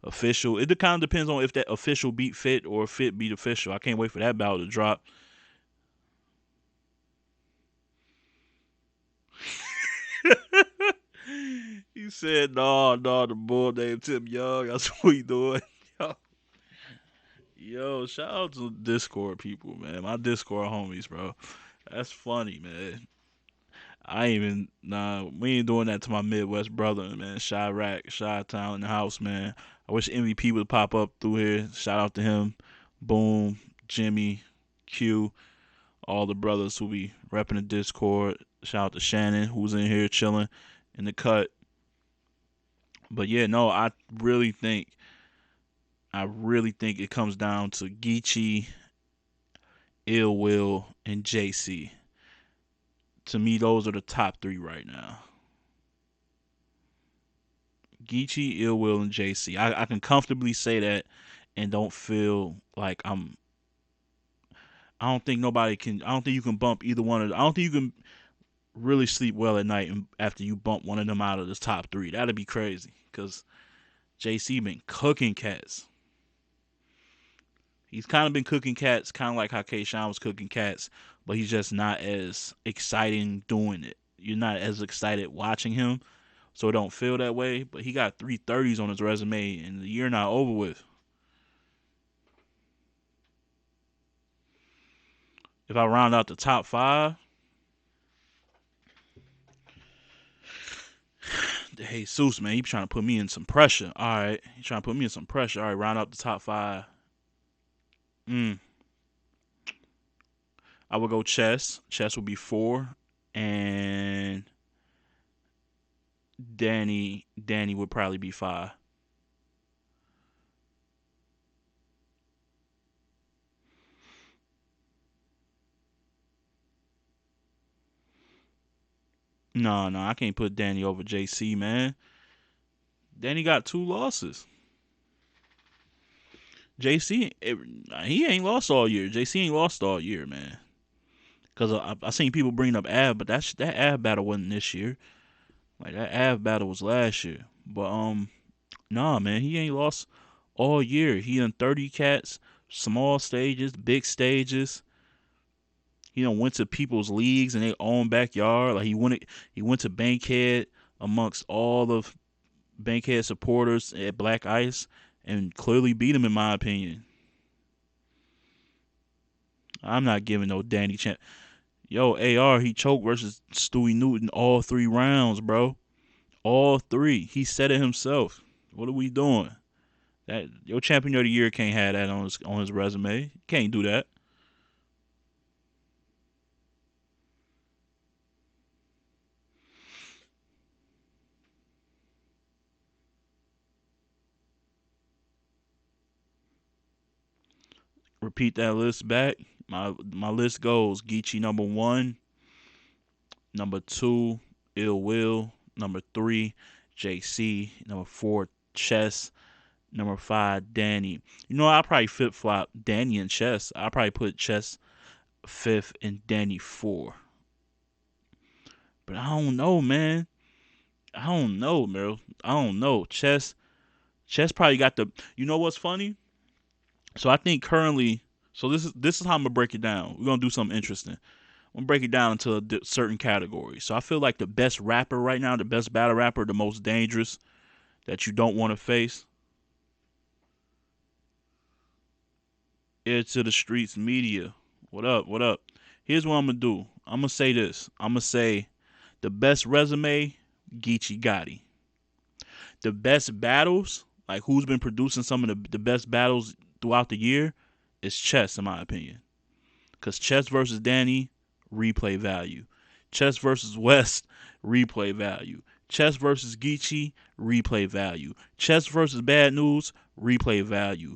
Speaker 1: official. It kind of depends on if that official beat Fit or Fit beat official. I can't wait for that battle to drop. He said, "No, no, the bull named Tim Young. That's what he doing." Yo, yo, shout out to Discord people, man. My Discord homies, bro. That's funny, man. I ain't even nah. We ain't doing that to my Midwest brother, man. Chirac, Chi Town in the house, man. I wish MVP would pop up through here. Shout out to him. Boom, Jimmy, Q, all the brothers who be repping the Discord. Shout out to Shannon who's in here chilling in the cut. But yeah, no, I really think it comes down to Geechee, Ill Will, and JC. To me, those are the top three right now. Geechee, Ill Will, and JC. I can comfortably say that and don't feel like I don't think nobody can. I don't think you can bump either one of. I don't think you can really sleep well at night after you bump one of them out of the top three. That'd be crazy. Cause JC been cooking cats. He's kind of been cooking cats, kind of like how K. Sean was cooking cats, but he's just not as exciting doing it. You're not as excited watching him, so it don't feel that way. But he got 330s on his resume, and the year not over with. If I round out the top five, Jesus, man, he trying to put me in some pressure. All right, he trying to put me in some pressure. All right, round out the top five. Mm, I would go Chess. Chess would be four, and Danny would probably be five. No, no, I can't put Danny over JC, man. Danny got two losses. JC, he ain't lost all year. JC ain't lost all year, man. Cause I seen people bring up Av, but that Av battle wasn't this year. Like that Av battle was last year. But nah, man, he ain't lost all year. He done 30 cats, small stages, big stages. He done went to people's leagues in their own backyard. Like he went to Bankhead amongst all of Bankhead supporters at Black Ice and clearly beat him in my opinion. I'm not giving no Danny chance. Yo, AR, he choked versus Stewie Newton all 3 rounds, bro. All 3. He said it himself. What are we doing? That your champion of the year can't have that on his resume. Can't do that. Repeat that list back. My list goes Geechee number 1, number 2 Ill Will, number 3 JC, number 4 Chess, number 5 Danny. You know I probably flip flop Danny and Chess. I probably put Chess 5th and Danny 4. But I don't know, man. I don't know, bro. I don't know. Chess probably got the. You know what's funny? So I think currently. So this is how I'm gonna break it down. We're gonna do something interesting. I'm gonna break it down into a certain categories. So I feel like the best rapper right now, the best battle rapper, the most dangerous that you don't want to face. Air to the streets media. What up? What up? Here's what I'm gonna do. I'm gonna say this. I'm gonna say the best resume, Geechee Gotti. The best battles, like who's been producing some of the best battles throughout the year, is Chess, in my opinion. Because Chess versus Danny, replay value. Chess versus West, replay value. Chess versus Geechee, replay value. Chess versus Bad News, replay value.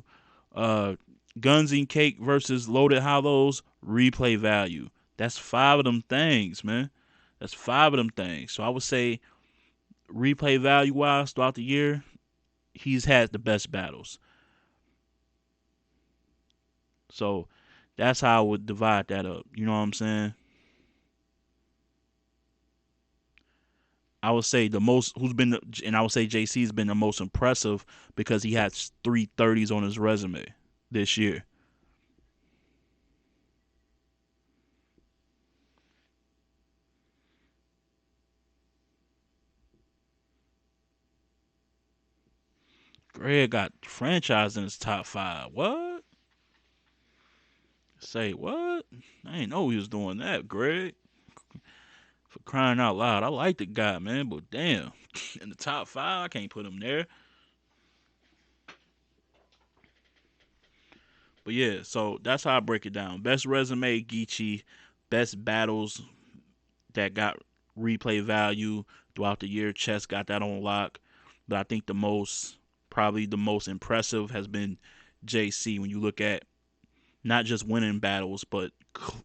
Speaker 1: Uh, Guns and Cake versus Loaded Hollows, replay value. That's 5 of them things, man. That's 5 of them things. So I would say replay value wise throughout the year, he's had the best battles. So that's how I would divide that up. You know what I'm saying? I would say the most who's been, and I would say JC's been the most impressive because he had 330s on his resume this year. Greg got franchised in his top 5. What? Say what? I ain't know he was doing that, Greg. For crying out loud, I like the guy, man, but damn, in the top 5, I can't put him there. But yeah, so that's how I break it down. Best resume, Geechee. Best battles that got replay value throughout the year. Chess got that on lock. But I think probably the most impressive has been JC when you look at not just winning battles, but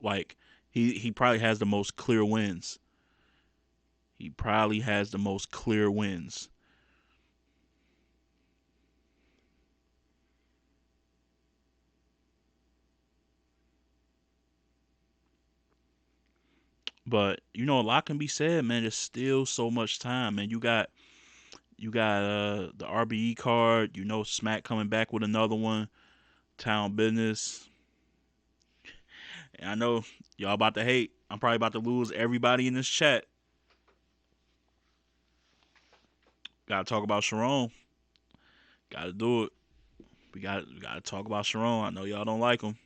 Speaker 1: like he probably has the most clear wins. He probably has the most clear wins. But a lot can be said, man. There's still so much time, man. You got the RBE card. Smack coming back with another one. Town business. And I know y'all about to hate. I'm probably about to lose everybody in this chat. Gotta talk about Sharon. Gotta do it. We gotta talk about Sharon. I know y'all don't like him.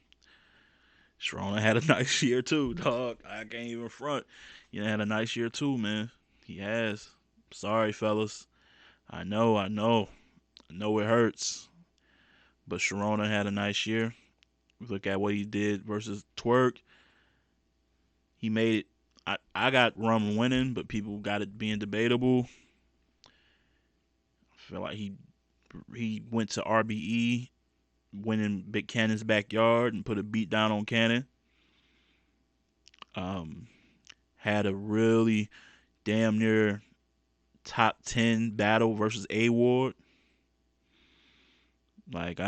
Speaker 1: Sharon had a nice year too, dog. I can't even front. He had a nice year too, man. He has. Sorry, fellas. I know it hurts. But Sharona had a nice year. Look at what he did versus Twerk. He made it. I got Rum winning, but people got it being debatable. I feel like he went to RBE, winning Big Cannon's backyard and put a beat down on Cannon. Um, had a really damn near top 10 battle versus A Ward. Like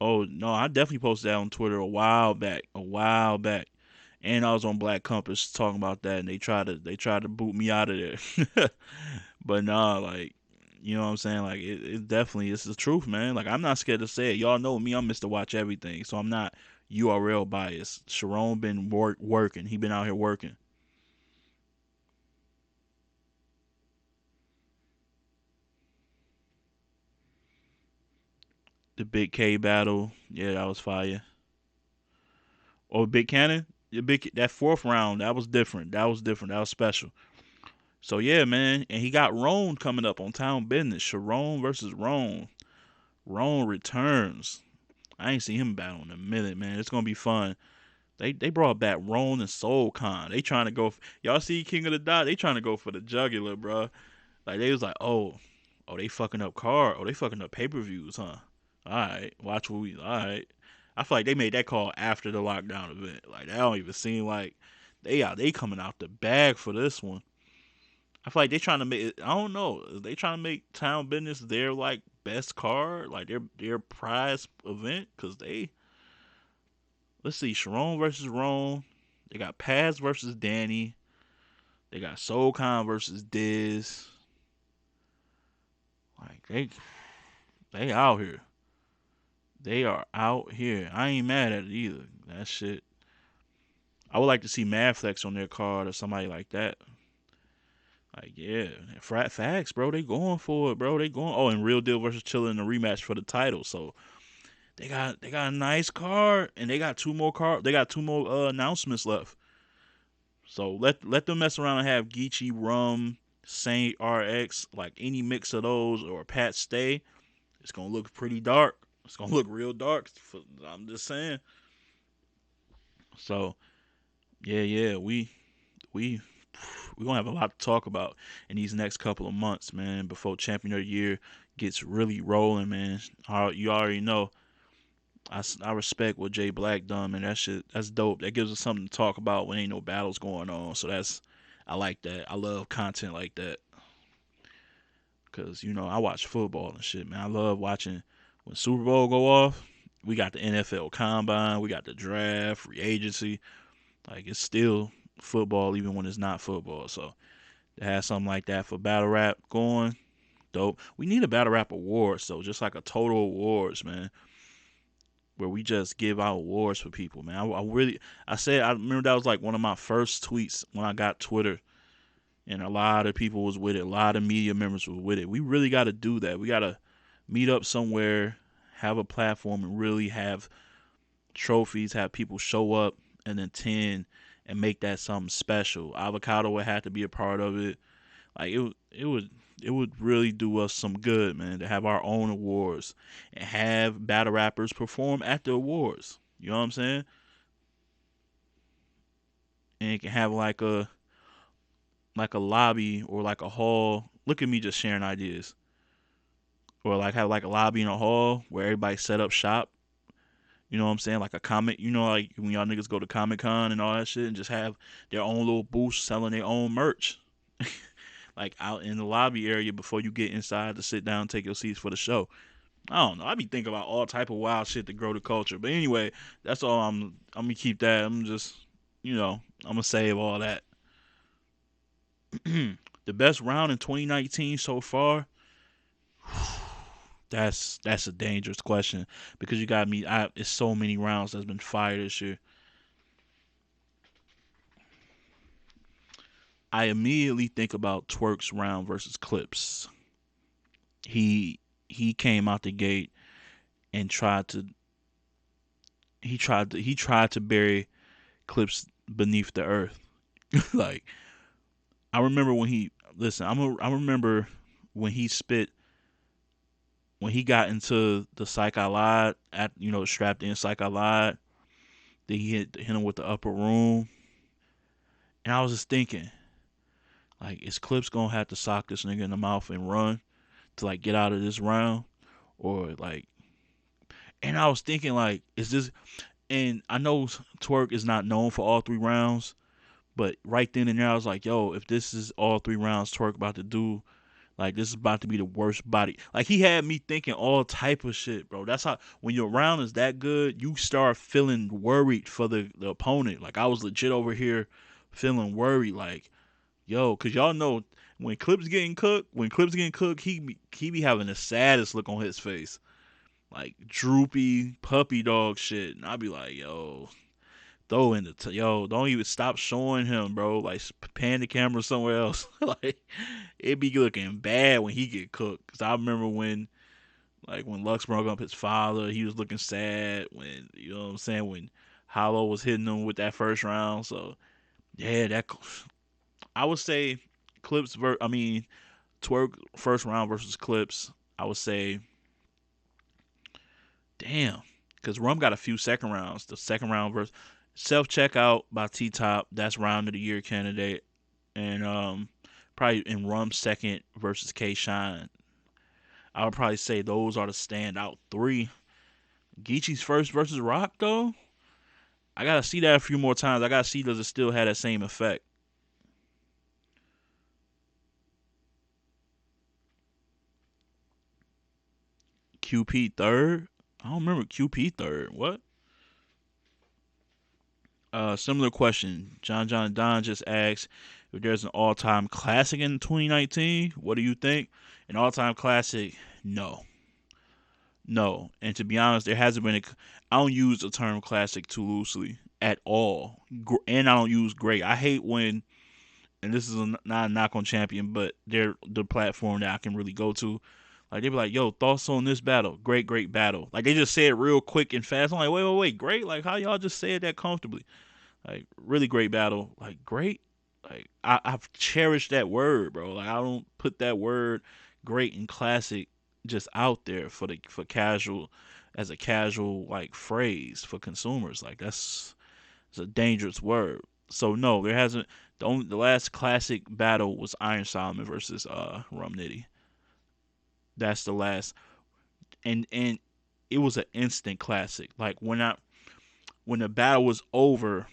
Speaker 1: Oh no, I definitely posted that on Twitter a while back, and I was on Black Compass talking about that, and they tried to boot me out of there. But nah, like, you know what I'm saying? Like, it definitely it's the truth, man. Like, I'm not scared to say it. Y'all know me. I'm Mr. Watch Everything, so I'm not URL biased. Sharon been working. He been out here working. The Big K battle, yeah, that was fire. Oh, Big Cannon, the big that fourth round, that was different. That was different. That was special. So yeah, man, and he got Roan coming up on Town Business. Sharon versus Roan. Roan returns. I ain't seen him battle in a minute, man. It's gonna be fun. They brought back Roan and Soul Khan. They trying to go. Y'all see King of the Dot? They trying to go for the jugular, bro. Like they was like, oh, they fucking up card. Oh, they fucking up pay per views, huh? All right, watch what we. All right. I feel like they made that call after the lockdown event. Like that don't even seem like they coming out the bag for this one. I feel like they trying to make it. I don't know. They trying to make Town Business their like best card, like their prize event, cause they let's see, Sharon versus Rome. They got Paz versus Danny. They got Soul Khan versus Diz. Like they out here. They are out here. I ain't mad at it either. That shit. I would like to see Madflex on their card or somebody like that. Like yeah, frat facts, bro. They going for it, bro. They going. Oh, and Real Deal versus Chilla in the rematch for the title. So they got a nice card, and they got two more card. They got two more announcements left. So let them mess around and have Geechee Rum, Saint RX, like any mix of those or Pat Stay. It's gonna look pretty dark. It's gonna look real dark. I'm just saying. So yeah, we we're gonna have a lot to talk about in these next couple of months, man. Before Champion of the Year gets really rolling, man. You already know. I respect what Jay Black done, man. That shit, that's dope. That gives us something to talk about when ain't no battles going on. So I like that. I love content like that. Cause I watch football and shit, man. I love watching when Super Bowl go off. We got the NFL Combine, we got the draft, free agency. Like it's still football even when it's not football. So to have something like that for battle rap going, dope. We need a battle rap awards though, just like a total awards, man, where we just give out awards for people, man. I remember that was like one of my first tweets when I got Twitter, and a lot of people was with it. A lot of media members was with it. We really got to do that. We got to meet up somewhere, have a platform, and really have trophies, have people show up and attend and make that something special. Avocado would have to be a part of it. Like it would really do us some good, man, to have our own awards and have battle rappers perform at the awards. You know what I'm saying? And it can have like a lobby or like a hall. Look at me just sharing ideas. Or like have like a lobby in a hall where everybody set up shop. You know what I'm saying? Like a comic, like when y'all niggas go to Comic Con and all that shit and just have their own little booth selling their own merch. Like out in the lobby area before you get inside to sit down and take your seats for the show. I don't know. I be thinking about all type of wild shit to grow the culture. But anyway, that's all I'm gonna keep that. I'm just I'm gonna save all that. The best round in 2019 so far. That's a dangerous question because you got me. It's so many rounds that's been fired this year. I immediately think about Twerk's round versus Clips. He came out the gate and tried to bury Clips beneath the earth. Like I remember when he listen. I remember when he spit when he got into the Psych I Lied at strapped in Psych I Lied. Then he hit him with the upper room, and I was just thinking, like, is Clips gonna have to sock this nigga in the mouth and run to like get out of this round, or like? And I was thinking, like, is this? And I know Twerk is not known for all three rounds, but right then and there, I was like, yo, if this is all three rounds Twerk about to do, Like this is about to be the worst body. Like he had me thinking all type of shit, bro. That's how when your round is that good, you start feeling worried for the opponent. Like I was legit over here feeling worried, like, yo, cause y'all know when Clips getting cooked, he be having the saddest look on his face. Like droopy puppy dog shit. And I'd be like, yo, throw in yo, don't even stop showing him, bro. Like pan the camera somewhere else. Like it be looking bad when he get cooked. Cause I remember when Lux brought up his father, he was looking sad. When you know what I'm saying, when Hollow was hitting him with that first round. So yeah, that I would say Twerk first round versus Clips. I would say, damn, because Rum got a few second rounds. The second round versus Self Checkout by T Top. That's round of the year candidate, and probably in Rum's second versus K Shine. I would probably say those are the standout three. Geechee's first versus Rock though. I gotta see that a few more times. I gotta see does it still have that same effect. QP third. I don't remember QP third. What? Similar question. John Don just asked if there's an all-time classic in 2019. What do you think? An all-time classic? No, no. And to be honest, there hasn't been a. I don't use the term classic too loosely at all, and I don't use great. I hate when, and this is not a knock on Champion, but they're the platform that I can really go to. Like they be like, "Yo, thoughts on this battle? Great battle." Like they just say it real quick and fast. I'm like, wait, great. Like how y'all just say it that comfortably? Like really great battle. Like great. Like I've cherished that word, bro. Like I don't put that word great and classic just out there for casual as a casual like phrase for consumers. Like that's it's a dangerous word. So no, there hasn't the last classic battle was Iron Solomon versus Rum Nitty. That's the last and it was an instant classic. Like when the battle was over,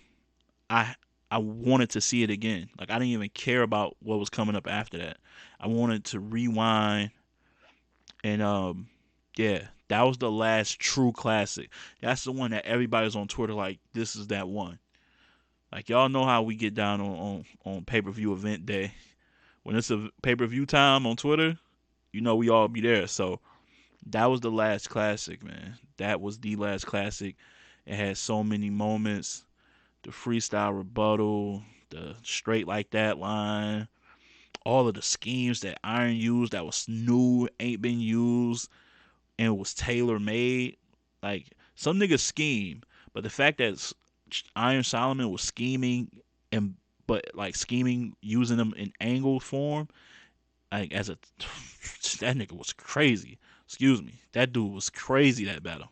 Speaker 1: I I wanted to see it again. Like I didn't even care about what was coming up after that. I wanted to rewind and yeah, that was the last true classic. That's the one that everybody's on Twitter like this is that one. Like y'all know how we get down on pay-per-view event day. When it's a pay-per-view time on Twitter, you know we all be there. So that was the last classic, man. That was the last classic. It had so many moments. The freestyle rebuttal, the straight like that line, all of the schemes that Iron used that was new, ain't been used, and was tailor made. Like some niggas scheme, but the fact that Iron Solomon was scheming and but like scheming using them in angle form, like as a that nigga was crazy. Excuse me, that dude was crazy that battle.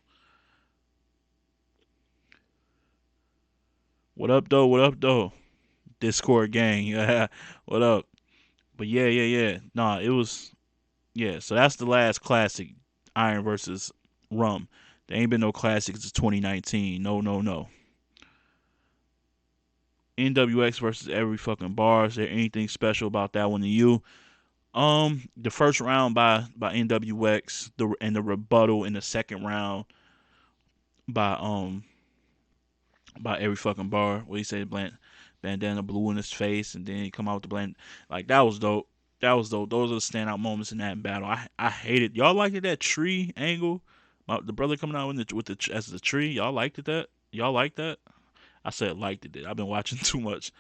Speaker 1: What up though? What up though? Discord gang, yeah. What up? But yeah. Nah, it was yeah. So that's the last classic, Iron versus Rum. There ain't been no classics since 2019. No. NWX versus every fucking bar. Is there anything special about that one to you? The first round by NWX, the rebuttal in the second round by by every fucking bar. What he said, bandana blue in his face, and then he come out with the blend. Like that was dope. That was dope. Those are the standout moments in that battle. I hated y'all liked it that tree angle. The brother coming out with the as the tree. Y'all liked it that. Y'all liked that. I said liked it. I've been watching too much.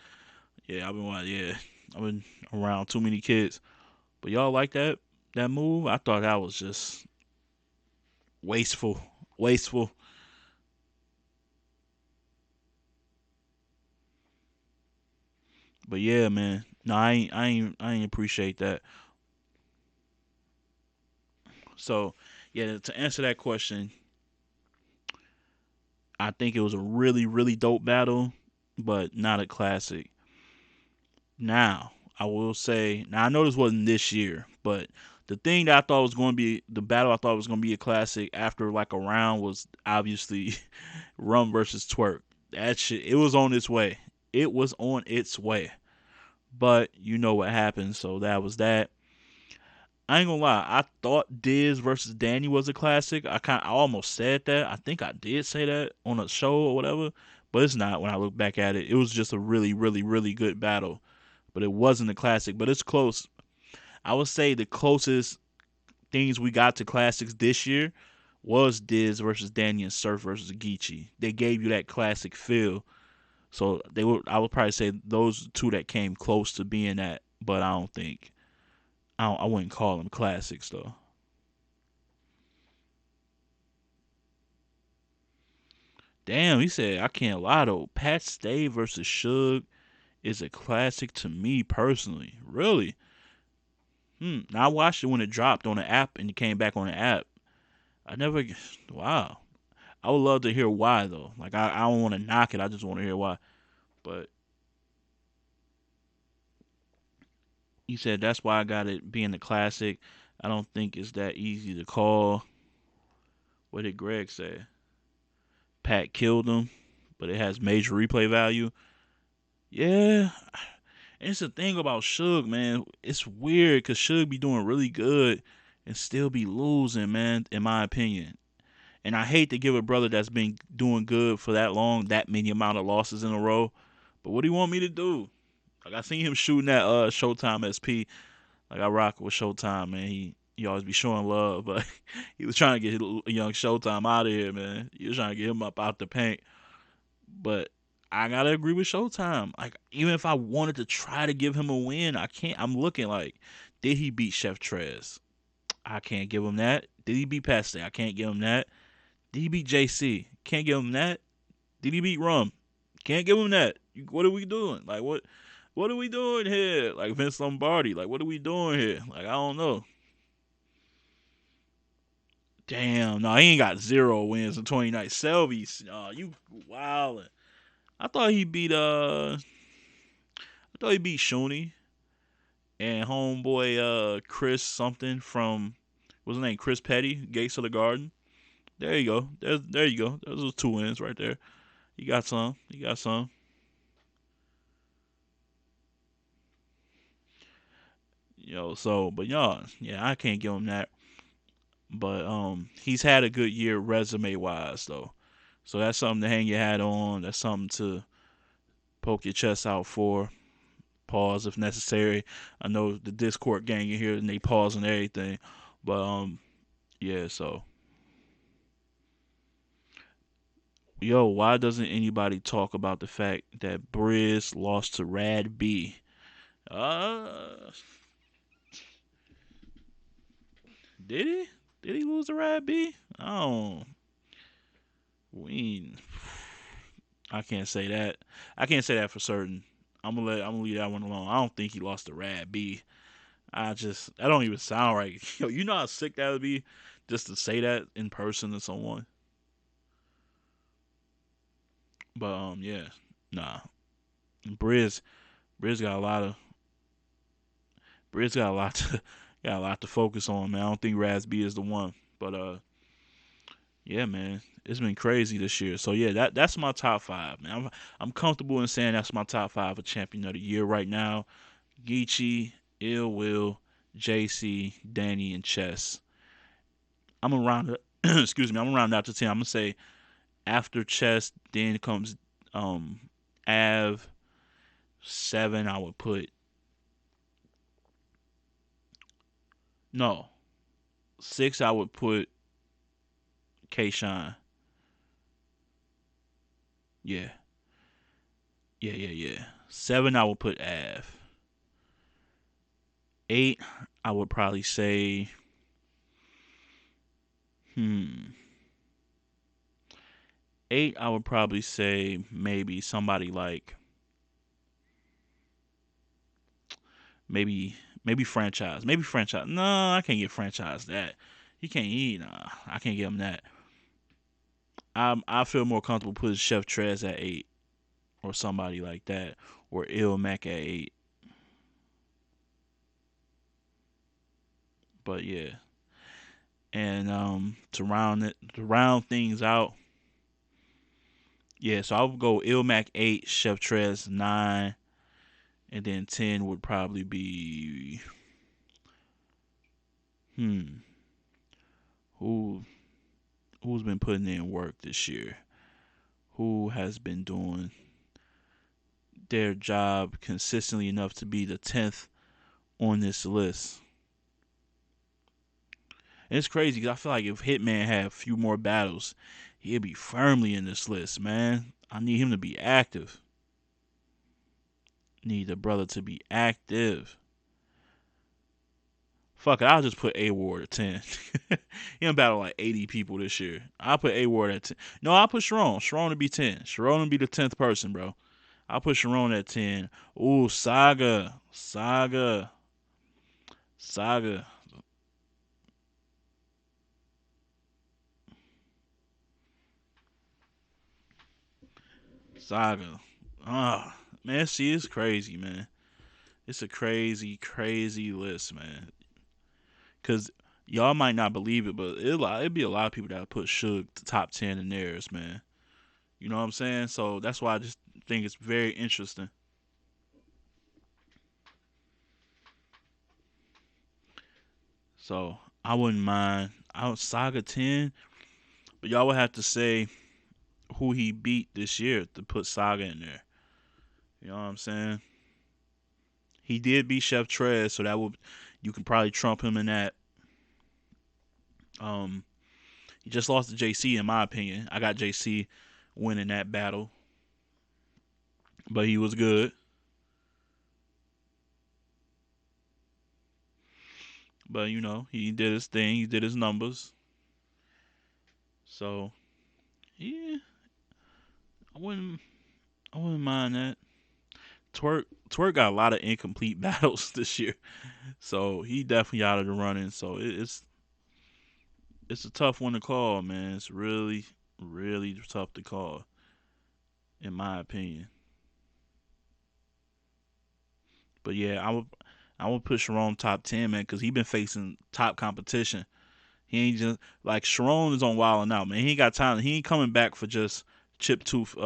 Speaker 1: Yeah, I've been watching. Yeah, I've been around too many kids. But y'all like that move? I thought that was just wasteful. Wasteful. But yeah, man. No, I ain't appreciate that. So yeah, to answer that question, I think it was a really dope battle, but not a classic. Now, I will say, now I know this wasn't this year, but the thing that I thought was going to be the battle I thought was going to be a classic after like a round was obviously Rum versus Twerk. That shit, it was on its way. It was on its way. But you know what happened, so that was that. I ain't gonna lie. I thought Diz versus Danny was a classic. I almost said that. I think I did say that on a show or whatever, but it's not. When I look back at it, it was just a really, really, really good battle. But it wasn't a classic. But it's close. I would say the closest things we got to classics this year was Diz versus Danny and Surf versus Geechee. They gave you that classic feel. So they would. I would probably say those two that came close to being that. But I don't think. I wouldn't call them classics though. Damn, he said I can't lie though. Pat Stay versus Suge is a classic to me personally. Really? Now I watched it when it dropped on the app and it came back on the app. I never. Wow. I would love to hear why though. Like I don't want to knock it. I just want to hear why. But he said that's why I got it being a classic. I don't think it's that easy to call. What did Greg say? Pat killed him, but it has major replay value. Yeah, and it's the thing about Suge, man. It's weird because Suge be doing really good and still be losing, man. In my opinion, and I hate to give a brother that's been doing good for that long that many amount of losses in a row. But what do you want me to do? Like I seen him shooting that Showtime SP. Like I rock with Showtime, man. He always be showing love, but he was trying to get young Showtime out of here, man. He was trying to get him up out the paint. But I gotta agree with Showtime. Like even if I wanted to try to give him a win, I can't. I'm looking like, did he beat Chef Trez? I can't give him that. Did he beat Paste? I can't give him that. Did he beat JC? Can't give him that. Did he beat Rum? Can't give him that. What are we doing? Like what? What are we doing here? Like Vince Lombardi. Like what are we doing here? Like I don't know. Damn, no, he ain't got 0 wins in 29. Selby's, you wildin'. I thought he beat I thought he beat Shoney and homeboy Chris something from what's his name? Chris Petty, Gates of the Garden. There you go. There you go. Those are 2 wins right there. You got some. You got some. So but y'all, yeah, I can't give him that. But he's had a good year resume wise though. So that's something to hang your hat on. That's something to poke your chest out for. Pause if necessary. I know the Discord gang in here and they pause and everything. But yeah, so why doesn't anybody talk about the fact that Briz lost to Rad B? Uh did he? Did he lose to Rad B? Oh, we I can't say that. I can't say that for certain. I'm gonna leave that one alone. I don't think he lost to Rad B. I don't even sound right. You know how sick that would be just to say that in person to someone. But yeah, nah. Briz, Briz got a lot of Briz got a lot to got a lot to focus on, man. I don't think Raz B is the one, but yeah, man, it's been crazy this year. So yeah, that's my top five, man. I'm comfortable in saying that's my top five of champion of the year right now. Geechee, Ill Will, JC, Danny, and Chess. I'm gonna round it. Excuse me. I'm gonna round out to 10. I'm gonna say after Chess, then comes um Av. 7. I would put no 6. I would put K Shine. Yeah, yeah. 7. I would put Av. 8. I would probably say hmm. 8. I would probably say maybe somebody like maybe franchise. Maybe franchise. No, I can't get franchise that. He can't eat. Nah, I can't get him that. I feel more comfortable putting Chef Trez at 8 or somebody like that or Il Mac at 8. But yeah, and to round things out, yeah. So I would go Il Mac 8, Chef Trez 9, and then 10 would probably be Hmm. Who who's been putting in work this year? Who has been doing their job consistently enough to be the 10th on this list? And it's crazy because I feel like if Hitman had a few more battles, he'd be firmly in this list, man. I need him to be active. Need the brother to be active. Fuck it, I'll just put A Ward at 10. He done battled like 80 people this year. I'll put A Ward at 10. No, I'll put Sharon. Sharon to be 10. Sharon to be the 10th person, bro. I'll put Sharon at 10. Ooh, Saga. Saga. Saga. Saga. Ah, man, she is crazy, man. It's a crazy, crazy list, man. Cause y'all might not believe it, but it'd be a lot of people that put Suge to top 10 in theirs, man. You know what I'm saying? So that's why I just think it's very interesting. So I wouldn't mind. I would Saga 10, but y'all would have to say who he beat this year to put Saga in there. You know what I'm saying? He did beat Chef Trez, so that would you can probably trump him in that. Um, he just lost to JC in my opinion. I got JC winning that battle, but he was good. But you know, he did his thing. He did his numbers. So yeah, I wouldn't. I wouldn't mind that. Twerk got a lot of incomplete battles this year, so he definitely out of the running. So it's a tough one to call, man. It's really tough to call, in my opinion. But yeah, I would put Sharon top 10, man, because he been facing top competition. He ain't just like Sharon is on Wild and Out, man. He ain't got time. He ain't coming back for just chip tooth,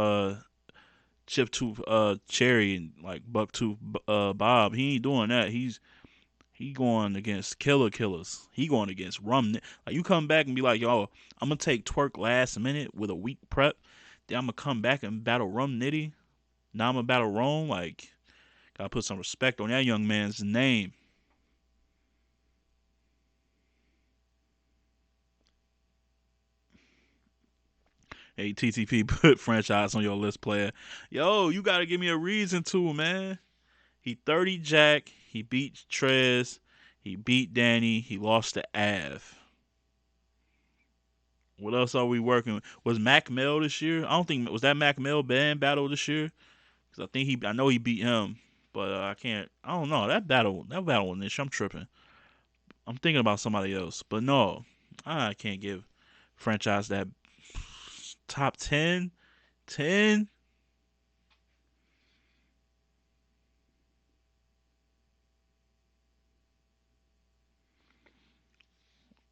Speaker 1: Cherry and like buck tooth, Bob. He ain't doing that. He going against killers. He going against Like you come back and be like, yo, I'm gonna take Twerk last minute with a week prep. Then I'm gonna come back and battle Rum Nitty. Now I'm gonna battle Rome. Like, gotta put some respect on that young man's name. Hey, TTP, put franchise on your list, player. Yo, you gotta give me a reason to, man. He 30 Jack. He beat Trez. He beat Danny. He lost to Av. What else are we working with? Was Mac Mel this year? I don't think was that Mac Mel band battle this year. Cause I know he beat him, but I can't. I don't know that battle in this. I'm tripping. I'm thinking about somebody else, but no, I can't give franchise that top 10. 10.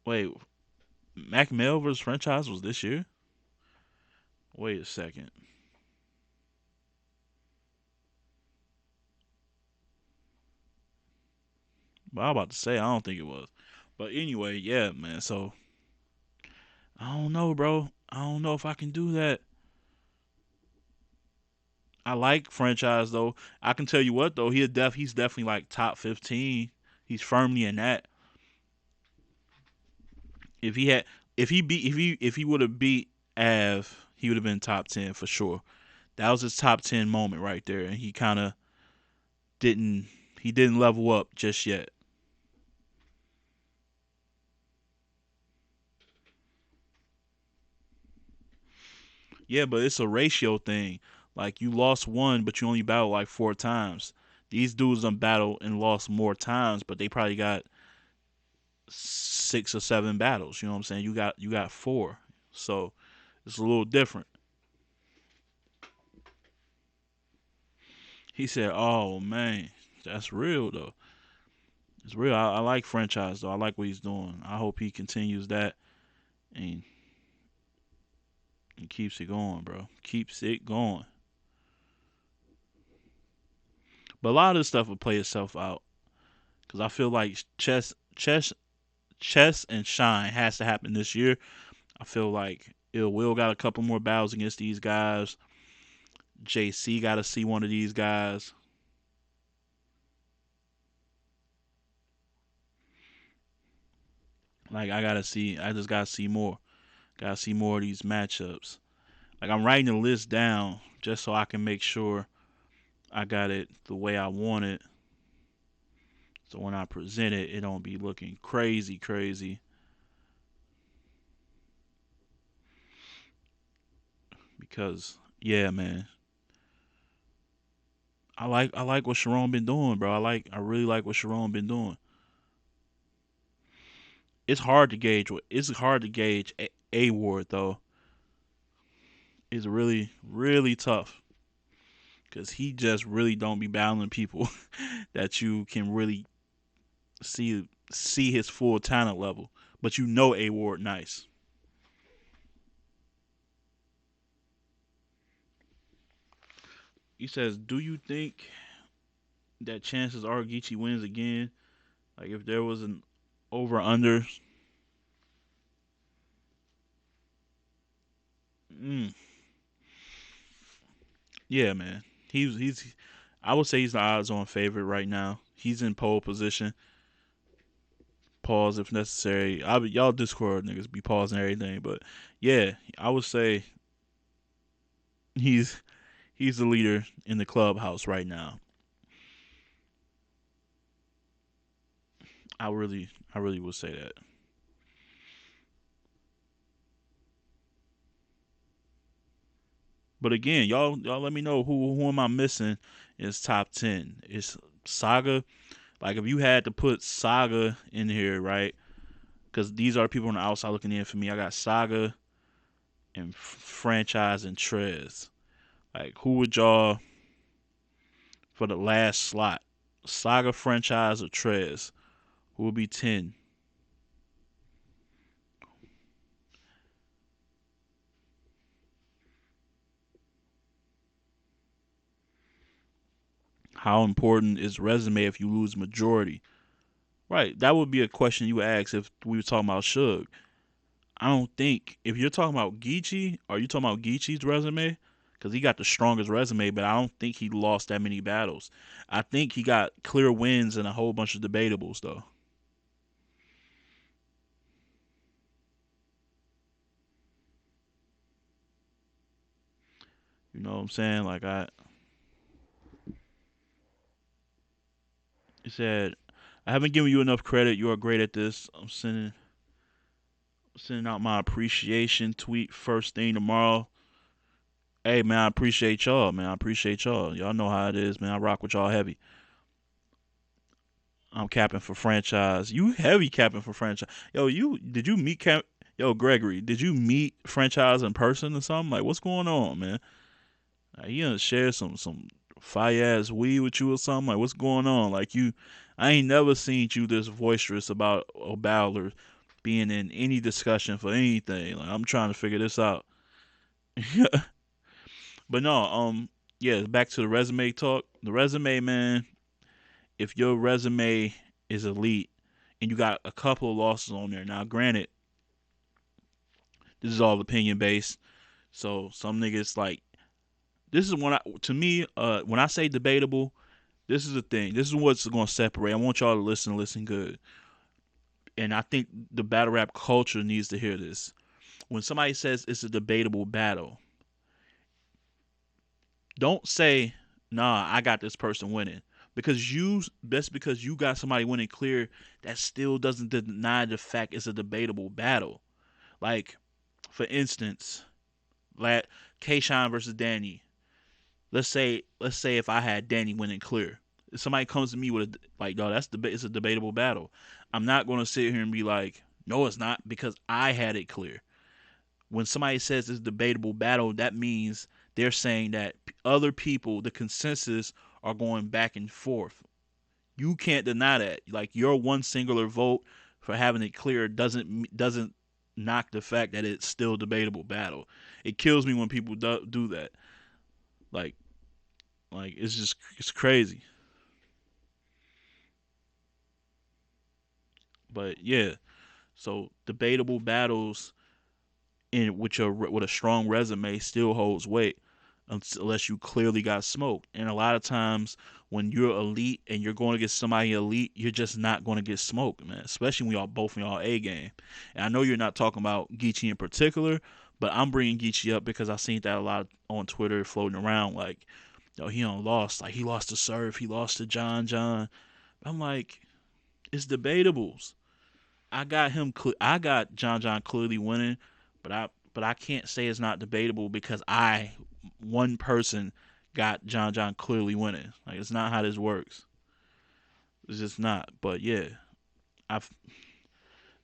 Speaker 1: Wait, Mac Mel versus franchise was this year. Wait a second. But I'm about to say I don't think it was. But anyway, yeah, man. So I don't know, bro. I don't know if I can do that. I like franchise though. I can tell you what though, he's definitely like top 15. He's firmly in that. If he had if he would have beat Av, he would have been top 10 for sure. That was his top 10 moment right there, and he kind of didn't he didn't level up just yet. Yeah, but it's a ratio thing. Like you lost one, but you only battled like 4 times. These dudes done battled and lost more times, but they probably got 6 or 7 battles. You know what I'm saying? You got four, so it's a little different. He said, "Oh man, that's real though. It's real. I like franchise though. I like what he's doing. I hope he continues that and, and keeps it going, bro. Keeps it going. But a lot of this stuff will play itself out because I feel like chess and shine has to happen this year. I feel like Ill Will got a couple more battles against these guys. JC got to see one of these guys. Like I gotta see. I just gotta see more. Gotta see more of these matchups. Like I'm writing the list down just so I can make sure I got it the way I want it. So when I present it, it don't be looking crazy, crazy. Because yeah, man, I like what Sharon been doing, bro. I really like what Sharon been doing. It's hard to gauge a ward though. It's really really tough because he just really don't be battling people that you can really see his full talent level. But you know a ward nice. He says, "Do you think that chances are Geechee wins again? Like if there was an over under?" Mm, yeah, man. He's I would say he's the odds on favorite right now. He's in pole position. Pause if necessary. Y'all Discord niggas be pausing everything, but yeah, I would say he's he's the leader in the clubhouse right now. I really would say that. But again, y'all let me know who am I missing is top 10. It's Saga. Like if you had to put Saga in here, right? Because these are the people on the outside looking in for me. I got Saga and Franchise and Trez. Like who would y'all for the last slot? Saga, Franchise, or Trez? Who would be 10? How important is resume if you lose majority? Right, that would be a question you would ask if we were talking about Suge. I don't think if you're talking about Geechee, are you talking about Geechee's resume? Because he got the strongest resume, but I don't think he lost that many battles. I think he got clear wins and a whole bunch of debatables, though. You know what I'm saying? Like he said, I haven't given you enough credit. You are great at this. I'm sending out my appreciation tweet first thing tomorrow. Hey man, I appreciate y'all, man. I appreciate y'all. Y'all know how it is, man. I rock with y'all heavy. I'm capping for franchise. You heavy capping for franchise. Yo, you did you meet Cap? Yo, Gregory, did you meet franchise in person or something? Like, what's going on, man? He gonna share some fire ass weed with you or something? Like, what's going on? Like, I ain't never seen you this boisterous about a battler being in any discussion for anything. Like, I'm trying to figure this out. But no, yeah, back to the resume talk. The resume, man. If your resume is elite and you got a couple of losses on there. Now, granted, this is all opinion based. So some niggas like this is when I to me when I say debatable, this is the thing. This is what's going to separate. I want y'all to listen good. And I think the battle rap culture needs to hear this. When somebody says it's a debatable battle, don't say, "Nah, I got this person winning." Because that's because you got somebody winning clear, that still doesn't deny the fact it's a debatable battle. Like, for instance, K Shine versus Danny. Let's say if I had Danny winning clear, if somebody comes to me with like, no, it's a debatable battle. I'm not gonna sit here and be like, no, it's not, because I had it clear. When somebody says it's a debatable battle, that means they're saying that other people, the consensus, are going back and forth. You can't deny that. Like your one singular vote for having it clear doesn't knock the fact that it's still a debatable battle. It kills me when people do that. Like it's crazy. But yeah. So debatable battles in with a strong resume still holds weight unless you clearly got smoked. And a lot of times when you're elite and you're going against somebody elite, you're just not going to get smoked, man. Especially when y'all both in y'all A game. And I know you're not talking about Geechee in particular, but I'm bringing Geechee up because I've seen that a lot on Twitter floating around. Like, yo, he on lost. Like he lost to Surf, he lost to John John. I'm like, it's debatable. I got John John clearly winning, but I can't say it's not debatable because one person got John John clearly winning. Like it's not how this works. It's just not. But yeah, I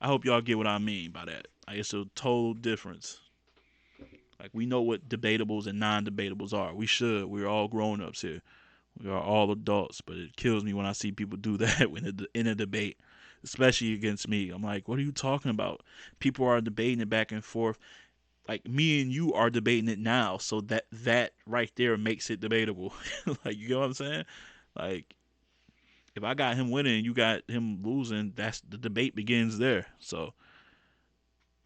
Speaker 1: I hope y'all get what I mean by that. Like it's a total difference. Like we know what debatables and non-debatables are. We should. We're all grown ups here. We are all adults. But it kills me when I see people do that in a debate, especially against me. I'm like, what are you talking about? People are debating it back and forth. Like me and you are debating it now, so that right there makes it debatable. Like you know what I'm saying? Like if I got him winning, you got him losing, that's the debate begins there. So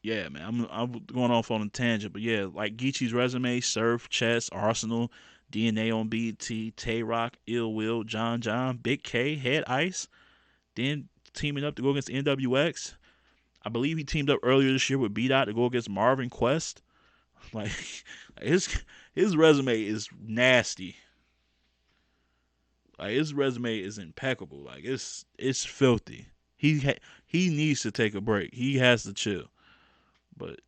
Speaker 1: yeah, man, I'm going off on a tangent, but yeah, like Geechee's resume: Surf, Chess, Arsenal, DNA on BT, Tay Rock, Ill Will, John John, Big K, Head Ice, then teaming up to go against NWX. I believe he teamed up earlier this year with B Dot to go against Marvin Quest. Like his resume is nasty. Like his resume is impeccable. Like it's filthy. He needs to take a break. He has to chill. But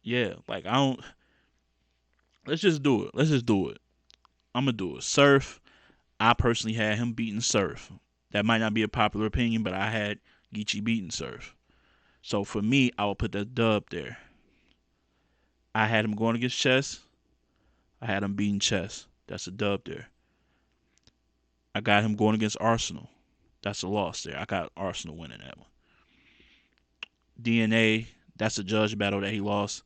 Speaker 1: yeah, like I don't. Let's just do it. Let's just do it. I'm gonna do it. Surf. I personally had him beating Surf. That might not be a popular opinion, but I had Geechee beating Surf. So for me, I will put that dub there. I had him going against Chess. I had him beating Chess. That's a dub there. I got him going against Arsenal. That's a loss there. I got Arsenal winning that one. DNA, that's a judge battle that he lost.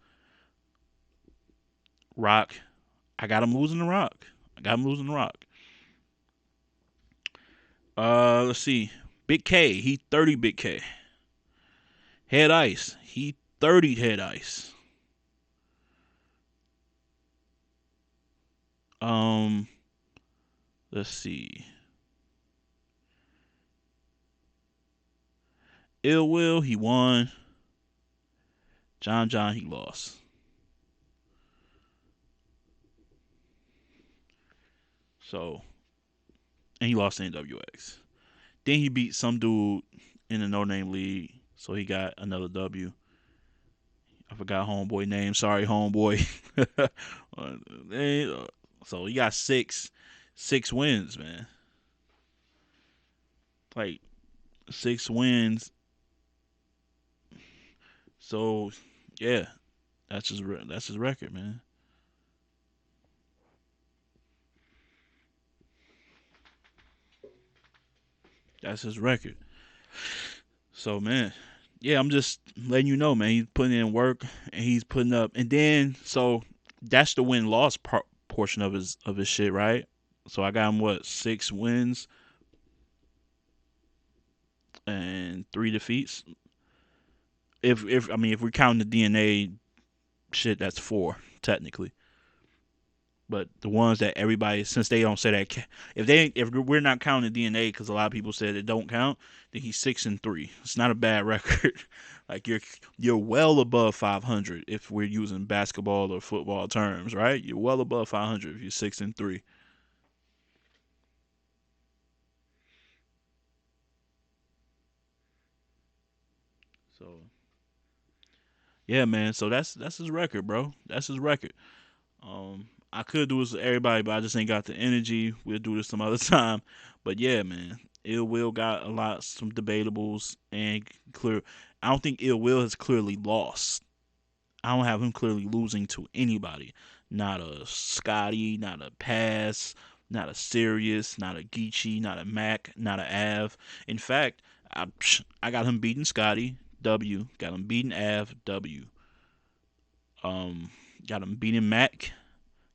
Speaker 1: Rock, I got him losing to Rock. I got him losing to Rock. Let's see. Big K, he 30 Big K. Head Ice, he 30 Head Ice. Um, let's see. Ill Will, he won. John John, he lost. So, and he lost to NWX. Then he beat some dude in the no name league, so he got another W. I forgot homeboy name. Sorry, homeboy. So he got six wins, man. Like 6 wins. So yeah, that's his record, man. That's his record. So man, yeah, I'm just letting you know, man. He's putting in work and he's putting up, and then so that's the win loss portion of his shit, right? So I got him what 6 wins and 3 defeats. If I mean if we're counting the DNA shit, that's 4 technically. But the ones that everybody, since they don't say that, if we're not counting DNA, because a lot of people said it don't count, then he's 6-3. It's not a bad record. Like you're well above 500 if we're using basketball or football terms, right? You're well above 500 if you're 6-3. So yeah, man. So that's his record, bro. That's his record. I could do this with everybody, but I just ain't got the energy. We'll do this some other time. But yeah, man, Ill Will got a lot some debatables and clear. I don't think Ill Will has clearly lost. I don't have him clearly losing to anybody. Not a Scotty, not a Pass, not a Sirius, not a Geechee, not a Mac, not a Av. In fact, I got him beating Scotty W. Got him beating Av W. Um, got him beating Mac.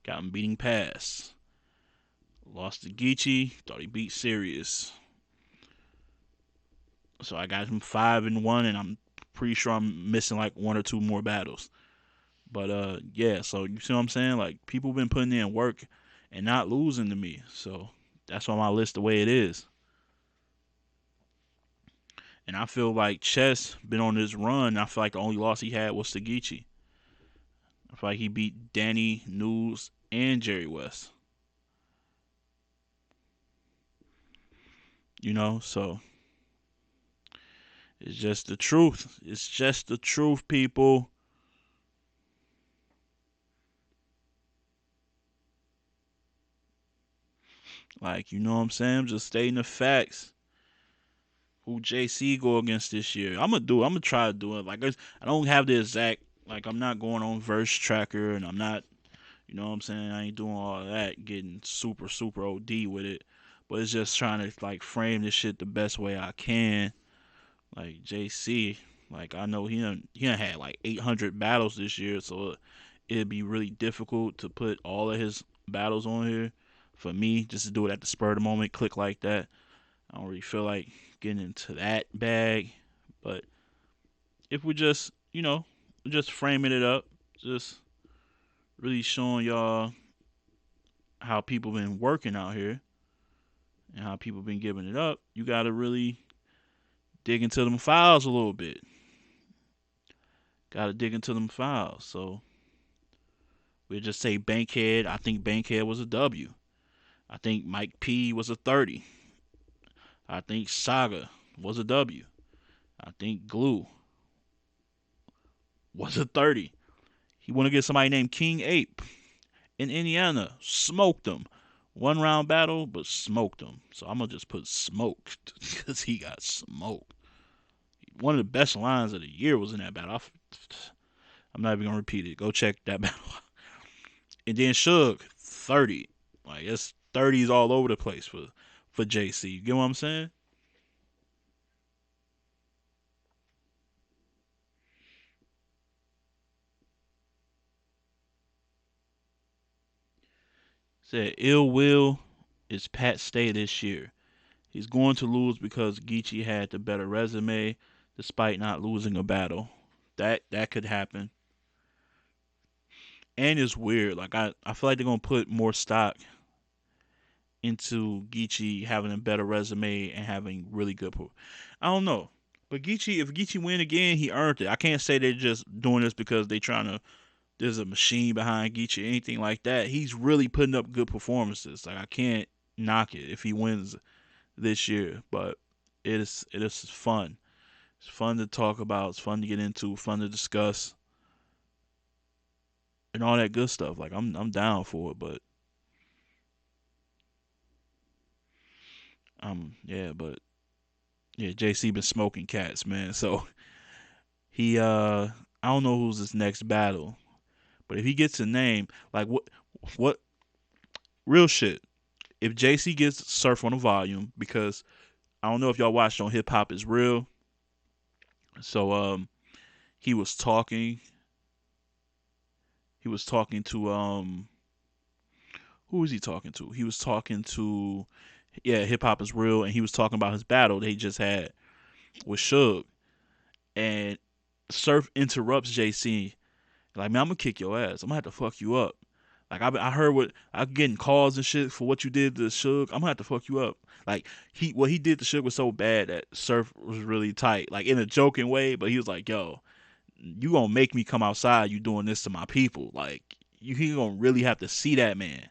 Speaker 1: Got him beating Pass. Lost to Geechee. Thought he beat Sirius. So I got him 5-1, and I'm pretty sure I'm missing like one or two more battles. But yeah, so you see what I'm saying? Like people been putting in work and not losing to me. So that's why my list the way it is. And I feel like Chess been on this run. I feel like the only loss he had was to Geechee. I feel like he beat Danny, News, and Jerry West. So it's just the truth. It's just the truth, people. Like, you know what I'm saying? I'm just stating the facts. Who JC go against this year? I'm gonna do it. I'm gonna try to do it. Like I don't have the exact. Like I'm not going on verse tracker, and I'm not. You know what I'm saying? I ain't doing all of that, getting super super OD with it. But it's just trying to like frame this shit the best way I can. Like JC, like I know he done had like 800 battles this year, so it'd be really difficult to put all of his battles on here. For me, just to do it at the spur of the moment, click like that. I don't really feel like getting into that bag. But if we just, just framing it up, just really showing y'all how people been working out here and how people been giving it up, you gotta really dig into them files a little bit. Gotta dig into them files. So we'll just say Bankhead. I think Bankhead was a W. I think Mike P was a 30. I think Saga was a W. I think Glue was a 30. He went against somebody named King Ape in Indiana. Smoked him. One round battle, but smoked him. So I'm going to just put smoked because he got smoked. One of the best lines of the year was in that battle. I'm not even going to repeat it. Go check that battle. And then Suge, 30. Like, it's 30s all over the place for JC. You get what I'm saying? Said Ill Will is Pat Stay this year. He's going to lose because Geechee had the better resume despite not losing a battle. That could happen. And it's weird. Like I feel like they're gonna put more stock into Geechee having a better resume and having really good. I don't know, but if Geechee win again, he earned it. I can't say they're just doing this because they trying to. There's a machine behind Geechee, anything like that. He's really putting up good performances. Like I can't knock it if he wins this year, but it is fun. It's fun to talk about. It's fun to get into. Fun to discuss, and all that good stuff. Like I'm down for it, but yeah, but yeah, JC been smoking cats, man. So he I don't know who's his next battle, but if he gets a name, like what real shit. If JC gets Surf on a volume, because I don't know if y'all watched on Hip Hop is Real. So he was talking he was talking to who was he talking to? He was talking to yeah, Hip Hop is Real, and he was talking about his battle that he just had with Suge. And Surf interrupts JC like, man, I'm gonna kick your ass. I'm gonna have to fuck you up. Like I heard what I'm getting calls and shit for what you did to Suge. I'm gonna have to fuck you up. Like what he did to Suge was so bad that Surf was really tight, like in a joking way. But he was like, yo, you gonna make me come outside? You doing this to my people? Like he gonna really have to see that man.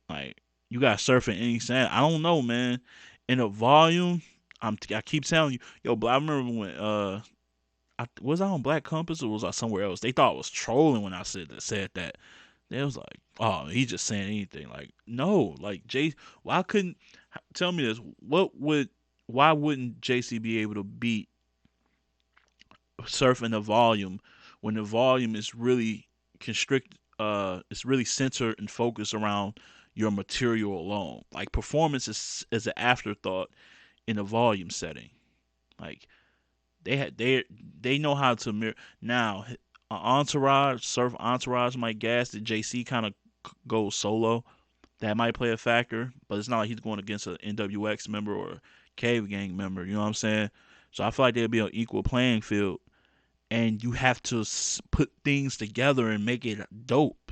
Speaker 1: Like you got surfing any sand. I don't know, man. In a volume, I keep telling you, yo. But I remember when was I on Black Compass or was I somewhere else? They thought I was trolling when I said that. They was like, oh, he just saying anything. Like no, like Jay. Why couldn't tell me this? Why wouldn't JC be able to beat Surf in the volume when the volume is really constrict? It's really centered and focused around your material alone. Like performance is an afterthought in a volume setting. Like they know how to mirror. Now Entourage, Surf Entourage might gas that JC kind of goes solo. That might play a factor, but it's not like he's going against an NWX member or Cave Gang member. You know what I'm saying? So I feel like there'll be an equal playing field, and you have to put things together and make it dope.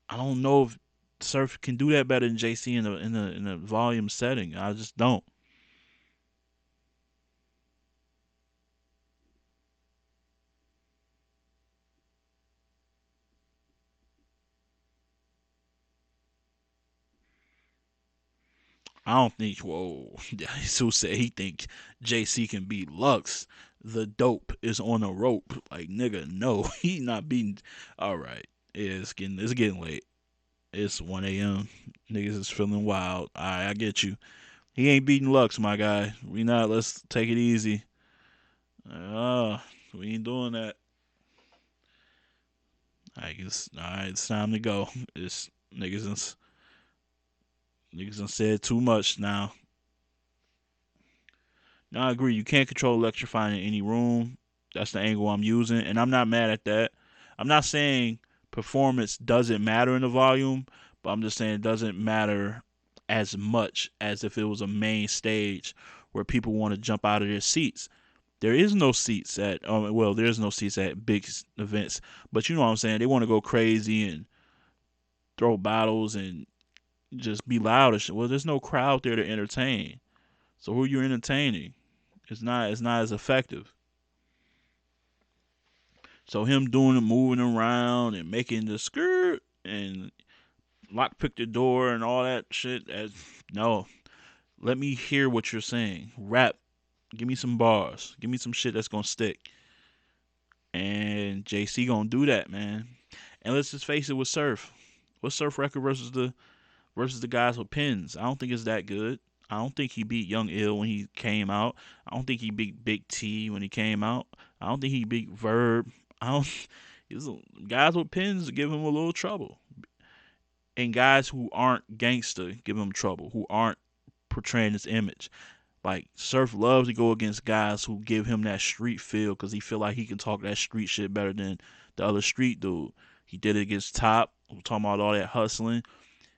Speaker 1: I don't know if Surf can do that better than JC in a volume setting. I just don't. I don't think. Whoa, Who said he think JC can beat Lux? The dope is on a rope. Like nigga, no, he not beating. All right, yeah, it's getting late. It's 1 a.m. Niggas is feeling wild. All right, I get you. He ain't beating Lux, my guy. We not. Let's take it easy. Uh, we ain't doing that. All right. It's time to go. It's niggas done said too much now. No, I agree. You can't control electrifying in any room. That's the angle I'm using, and I'm not mad at that. I'm not saying performance doesn't matter in the volume, but I'm just saying it doesn't matter as much as if it was a main stage where people want to jump out of their seats. There is no seats at well, there's no seats at big events, but you know what I'm saying. They want to go crazy and throw bottles and just be loud and shit. Well, there's no crowd there to entertain. So who are you entertaining? It's not as effective. So him doing the moving around and making the skirt and lock pick the door and all that shit. No, let me hear what you're saying. Rap. Give me some bars. Give me some shit that's gonna stick. And JC gonna do that, man. And let's just face it with Surf. What's Surf record versus the guys with pins? I don't think it's that good. I don't think he beat Young Ill when he came out. I don't think he beat Big T when he came out. I don't think he beat Verb. I don't. He's, guys with pins give him a little trouble, and guys who aren't gangster give him trouble. Who aren't portraying this image. Like Surf loves to go against guys who give him that street feel because he feel like he can talk that street shit better than the other street dude. He did it against Top, who talking about all that hustling.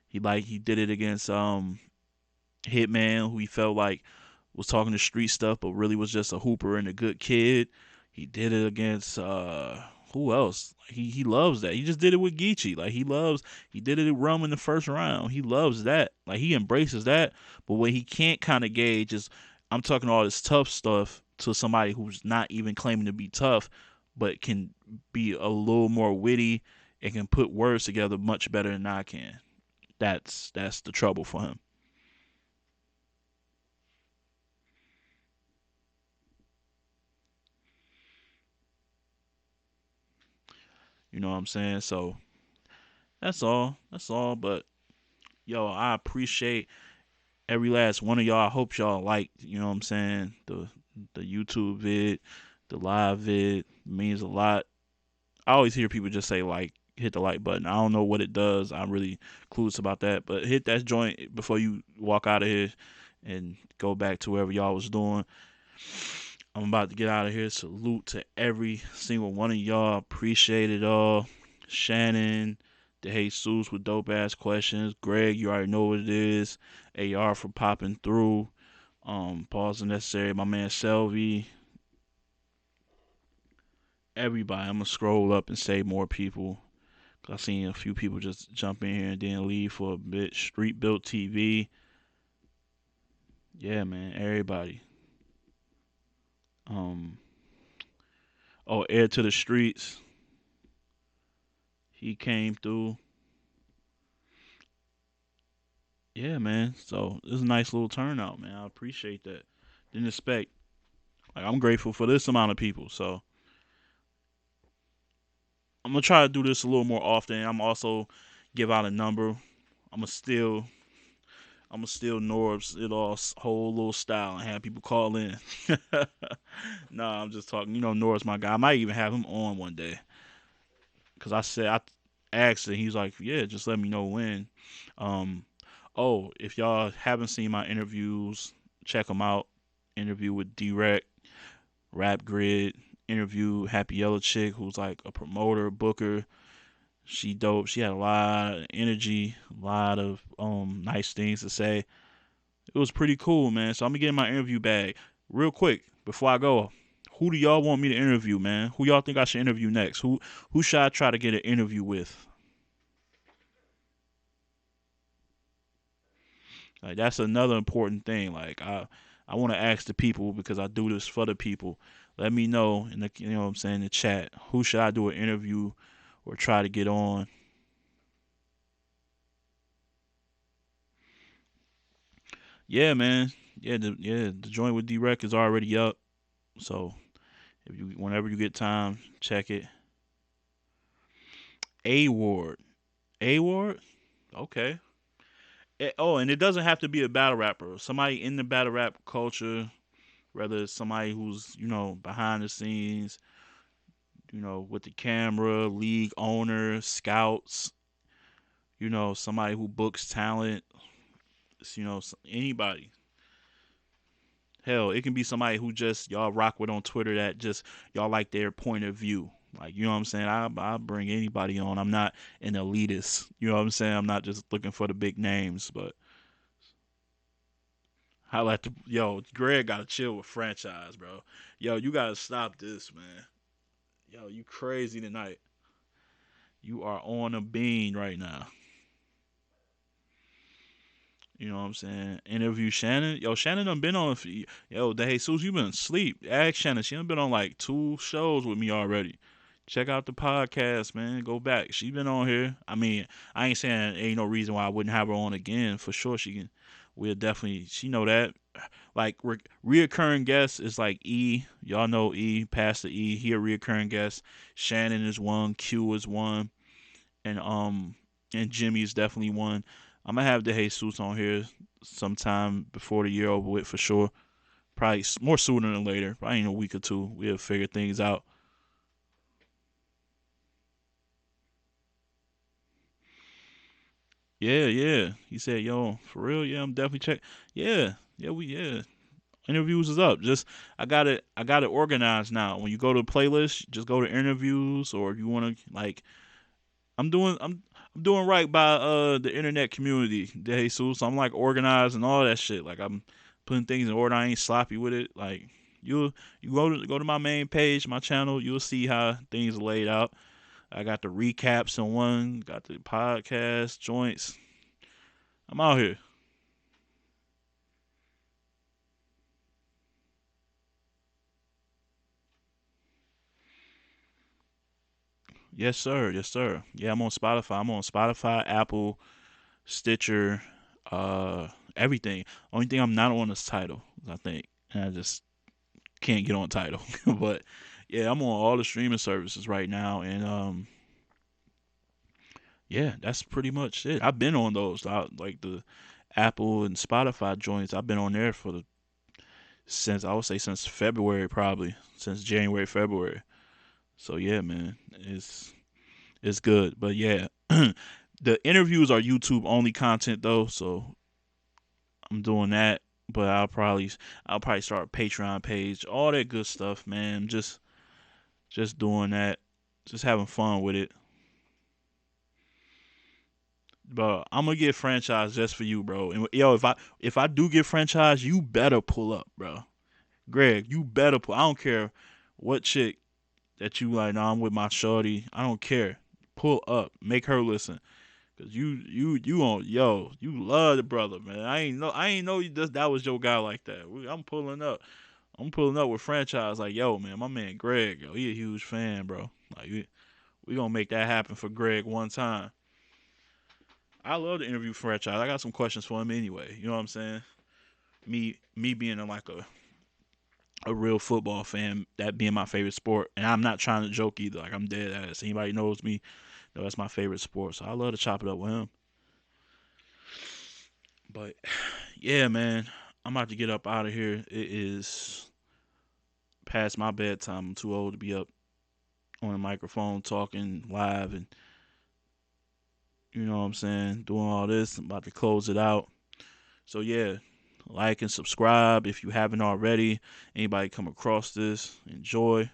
Speaker 1: He did it against Hitman, who he felt like was talking the street stuff, but really was just a hooper and a good kid. He did it against who else? He loves that. He just did it with Geechee. He did it at Rum in the first round. He loves that. Like he embraces that. But what he can't kind of gauge is I'm talking all this tough stuff to somebody who's not even claiming to be tough, but can be a little more witty and can put words together much better than I can. That's the trouble for him. You know what I'm saying? So that's all. That's all. But yo, I appreciate every last one of y'all. I hope y'all like, you know what I'm saying, the YouTube vid, the live vid. It means a lot. I always hear people just say like hit the like button. I don't know what it does. I'm really clueless about that. But hit that joint before you walk out of here and go back to wherever y'all was doing. I'm about to get out of here. Salute to every single one of y'all. Appreciate it all. Shannon, the Jesus with dope ass questions. Greg, you already know what it is. AR for popping through. Pause unnecessary. My man Selvey. Everybody. I'm gonna scroll up and say more people. I seen a few people just jump in here and then leave for a bit. Street Built TV. Yeah, man. Everybody. Um. Oh, Air to the Streets. He came through. Yeah, man. So it was a nice little turnout, man. I appreciate that. Didn't expect. Like I'm grateful for this amount of people. So I'm gonna try to do this a little more often. I'm also give out a number. I'm gonna still I'm gonna steal Norb's it all whole little style and have people call in. Nah, I'm just talking. You know, Norb's my guy. I might even have him on one day because I asked him. He's like, yeah, just let me know when. Um, oh, if y'all haven't seen my interviews, check them out. Interview with D-Rec, Rap Grid, interview Happy Yellow Chick, who's like a promoter, booker. She dope. She had a lot of energy, a lot of nice things to say. It was pretty cool, man. So I'm gonna get in my interview bag real quick before I go. Who do y'all want me to interview, man? Who y'all think I should interview next? Who should I try to get an interview with? Like that's another important thing. Like I want to ask the people because I do this for the people. Let me know in the what I'm saying, the chat. Who should I do an interview or try to get on? Yeah, man. The joint with D-Rec is already up. So if you whenever you get time, check it. A Ward. A Ward? Okay. Oh, and it doesn't have to be a battle rapper. Somebody in the battle rap culture, whether it's somebody who's, behind the scenes, with the camera, league owner, scouts, somebody who books talent, anybody. Hell, it can be somebody who just y'all rock with on Twitter that just y'all like their point of view. Like, you know what I'm saying? I bring anybody on. I'm not an elitist. You know what I'm saying? I'm not just looking for the big names, but I like to, Greg gotta chill with franchise, bro. Yo, you gotta stop this, man. Yo, you crazy tonight. You are on a bean right now. You know what I'm saying? Interview Shannon. Yo, Shannon done been on. Yo, the Jesus, you been asleep. Ask Shannon. She done been on like 2 shows with me already. Check out the podcast, man. Go back. She been on here. I mean, I ain't saying ain't no reason why I wouldn't have her on again. For sure, she can. We'll definitely. She know that. Like reoccurring guests is like E. Y'all know E. Pastor E. He a reoccurring guest. Shannon is one. Q is one. And Jimmy is definitely one. I'm gonna have the Jesus on here sometime before the year over with for sure. Probably more sooner than later. Probably in a week or two. We'll figure things out. Yeah, yeah. He said, "Yo, for real? Yeah, I'm definitely check. Yeah, yeah. Interviews is up. Just I got it organized now. When you go to the playlist, just go to interviews, or if you want to like I'm doing I'm doing right by the internet community, De Jesus. I'm like organizing all that shit. Like I'm putting things in order. I ain't sloppy with it. Like you go to my main page, my channel, you'll see how things are laid out. I got the recaps in one, got the podcast joints. I'm out here. Yes, sir. Yes, sir. Yeah, I'm on Spotify. I'm on Spotify, Apple, Stitcher, everything. Only thing I'm not on is title, I think. And I just can't get on title. But yeah, I'm on all the streaming services right now, and yeah, that's pretty much it. I've been on those, like the Apple and Spotify joints. I've been on there for since I would say since February, probably since January, February. So yeah, man, it's good. But yeah, the interviews are YouTube only content though, so I'm doing that. But I'll probably start a Patreon page, all that good stuff, man. Just doing that, just having fun with it. Bro, I'm gonna get franchise just for you, bro. And yo, if I do get franchise, you better pull up, bro. Greg, you better pull. I don't care what chick that you like. Nah, I'm with my shorty. I don't care. Pull up, make her listen, cause you on yo, you love the brother, man. I ain't know that was your guy like that. I'm pulling up. I'm pulling up with franchise like yo, man. My man Greg, yo, he a huge fan, bro. Like we gonna make that happen for Greg one time. I love the interview franchise. I got some questions for him anyway. You know what I'm saying? Me being like a real football fan, that being my favorite sport, and I'm not trying to joke either. Like I'm dead ass. Anybody knows me, know that's my favorite sport. So I love to chop it up with him. But yeah, man, I'm about to get up out of here. It is past my bedtime. I'm too old to be up on a microphone talking live and you know what I'm saying, doing all this. I'm about to close it out. So yeah, like and subscribe if you haven't already. Anybody come across this, enjoy.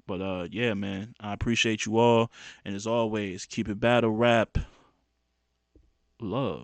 Speaker 1: But yeah, man, I appreciate you all, and as always, keep it battle rap love.